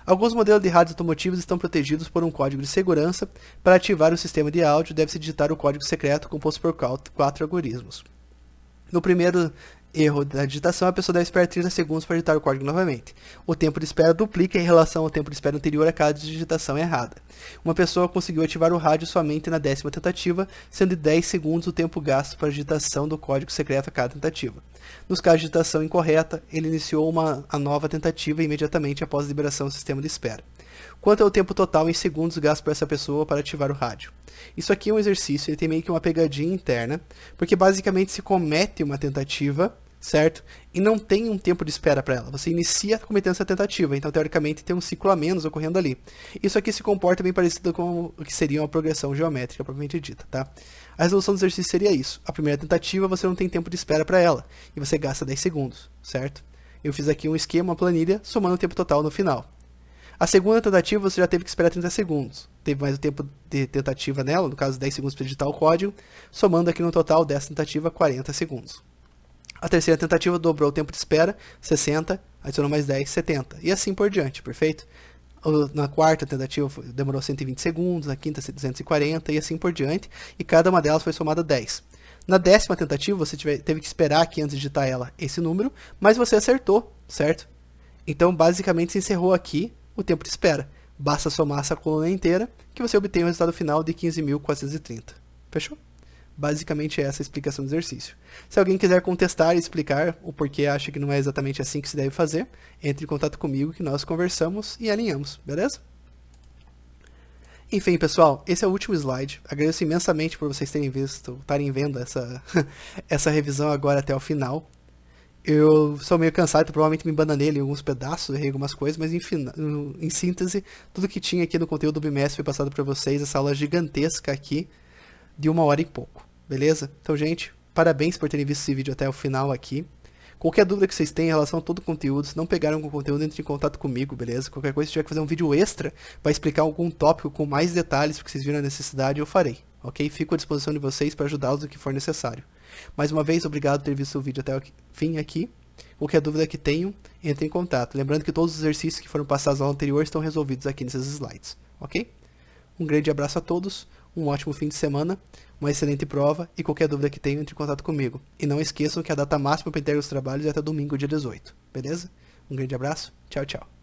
Alguns modelos de rádios automotivos estão protegidos por um código de segurança. Para ativar o sistema de áudio, deve-se digitar o código secreto composto por 4 algoritmos. No primeiro erro da digitação, a pessoa deve esperar 30 segundos para digitar o código novamente. O tempo de espera duplica em relação ao tempo de espera anterior a cada digitação errada. Uma pessoa conseguiu ativar o rádio somente na 10ª tentativa, sendo de 10 segundos o tempo gasto para a digitação do código secreto a cada tentativa. Nos casos de digitação incorreta, ele iniciou a nova tentativa imediatamente após a liberação do sistema de espera. Quanto ao tempo total em segundos gasto por essa pessoa para ativar o rádio? Isso aqui é um exercício, ele tem meio que uma pegadinha interna, porque basicamente se comete uma tentativa, certo? E não tem um tempo de espera para ela. Você inicia cometendo essa tentativa, então teoricamente tem um ciclo a menos ocorrendo ali. Isso aqui se comporta bem parecido com o que seria uma progressão geométrica propriamente dita, tá? A resolução do exercício seria isso. A primeira tentativa você não tem tempo de espera para ela, e você gasta 10 segundos, certo? Eu fiz aqui um esquema, uma planilha, somando o tempo total no final. A segunda tentativa você já teve que esperar 30 segundos. Teve mais o tempo de tentativa nela, no caso 10 segundos para digitar o código, somando aqui no total dessa tentativa 40 segundos. A terceira tentativa dobrou o tempo de espera, 60, adicionou mais 10, 70, e assim por diante, perfeito? Na quarta tentativa demorou 120 segundos, na quinta 240 e assim por diante, e cada uma delas foi somada 10. Na 10ª tentativa você teve que esperar aqui antes de digitar ela esse número, mas você acertou, certo? Então basicamente se encerrou aqui o tempo de espera. Basta somar essa coluna inteira que você obtém o resultado final de 15.430. Fechou? Basicamente essa é a explicação do exercício. Se alguém quiser contestar e explicar o porquê acha que não é exatamente assim que se deve fazer, entre em contato comigo que nós conversamos e alinhamos, beleza? Enfim, pessoal, esse é o último slide. Agradeço imensamente por vocês estarem vendo essa revisão agora até o final. Eu sou meio cansado, então provavelmente me bananei em alguns pedaços, errei algumas coisas, mas enfim, em síntese, tudo que tinha aqui no conteúdo do bimestre foi passado para vocês, essa aula gigantesca aqui, de 1 hora e pouco, beleza? Então, gente, parabéns por terem visto esse vídeo até o final aqui. Qualquer dúvida que vocês tenham em relação a todo o conteúdo, se não pegaram com o conteúdo, entre em contato comigo, beleza? Qualquer coisa, se tiver que fazer um vídeo extra para explicar algum tópico com mais detalhes, porque vocês viram a necessidade, eu farei, ok? Fico à disposição de vocês para ajudá-los no que for necessário. Mais uma vez, obrigado por ter visto o vídeo até o fim aqui. Qualquer dúvida que tenham, entre em contato. Lembrando que todos os exercícios que foram passados na aula anterior estão resolvidos aqui nesses slides, ok? Um grande abraço a todos, um ótimo fim de semana, uma excelente prova e qualquer dúvida que tenham, entre em contato comigo. E não esqueçam que a data máxima para entrega dos trabalhos é até domingo, dia 18, beleza? Um grande abraço, tchau, tchau.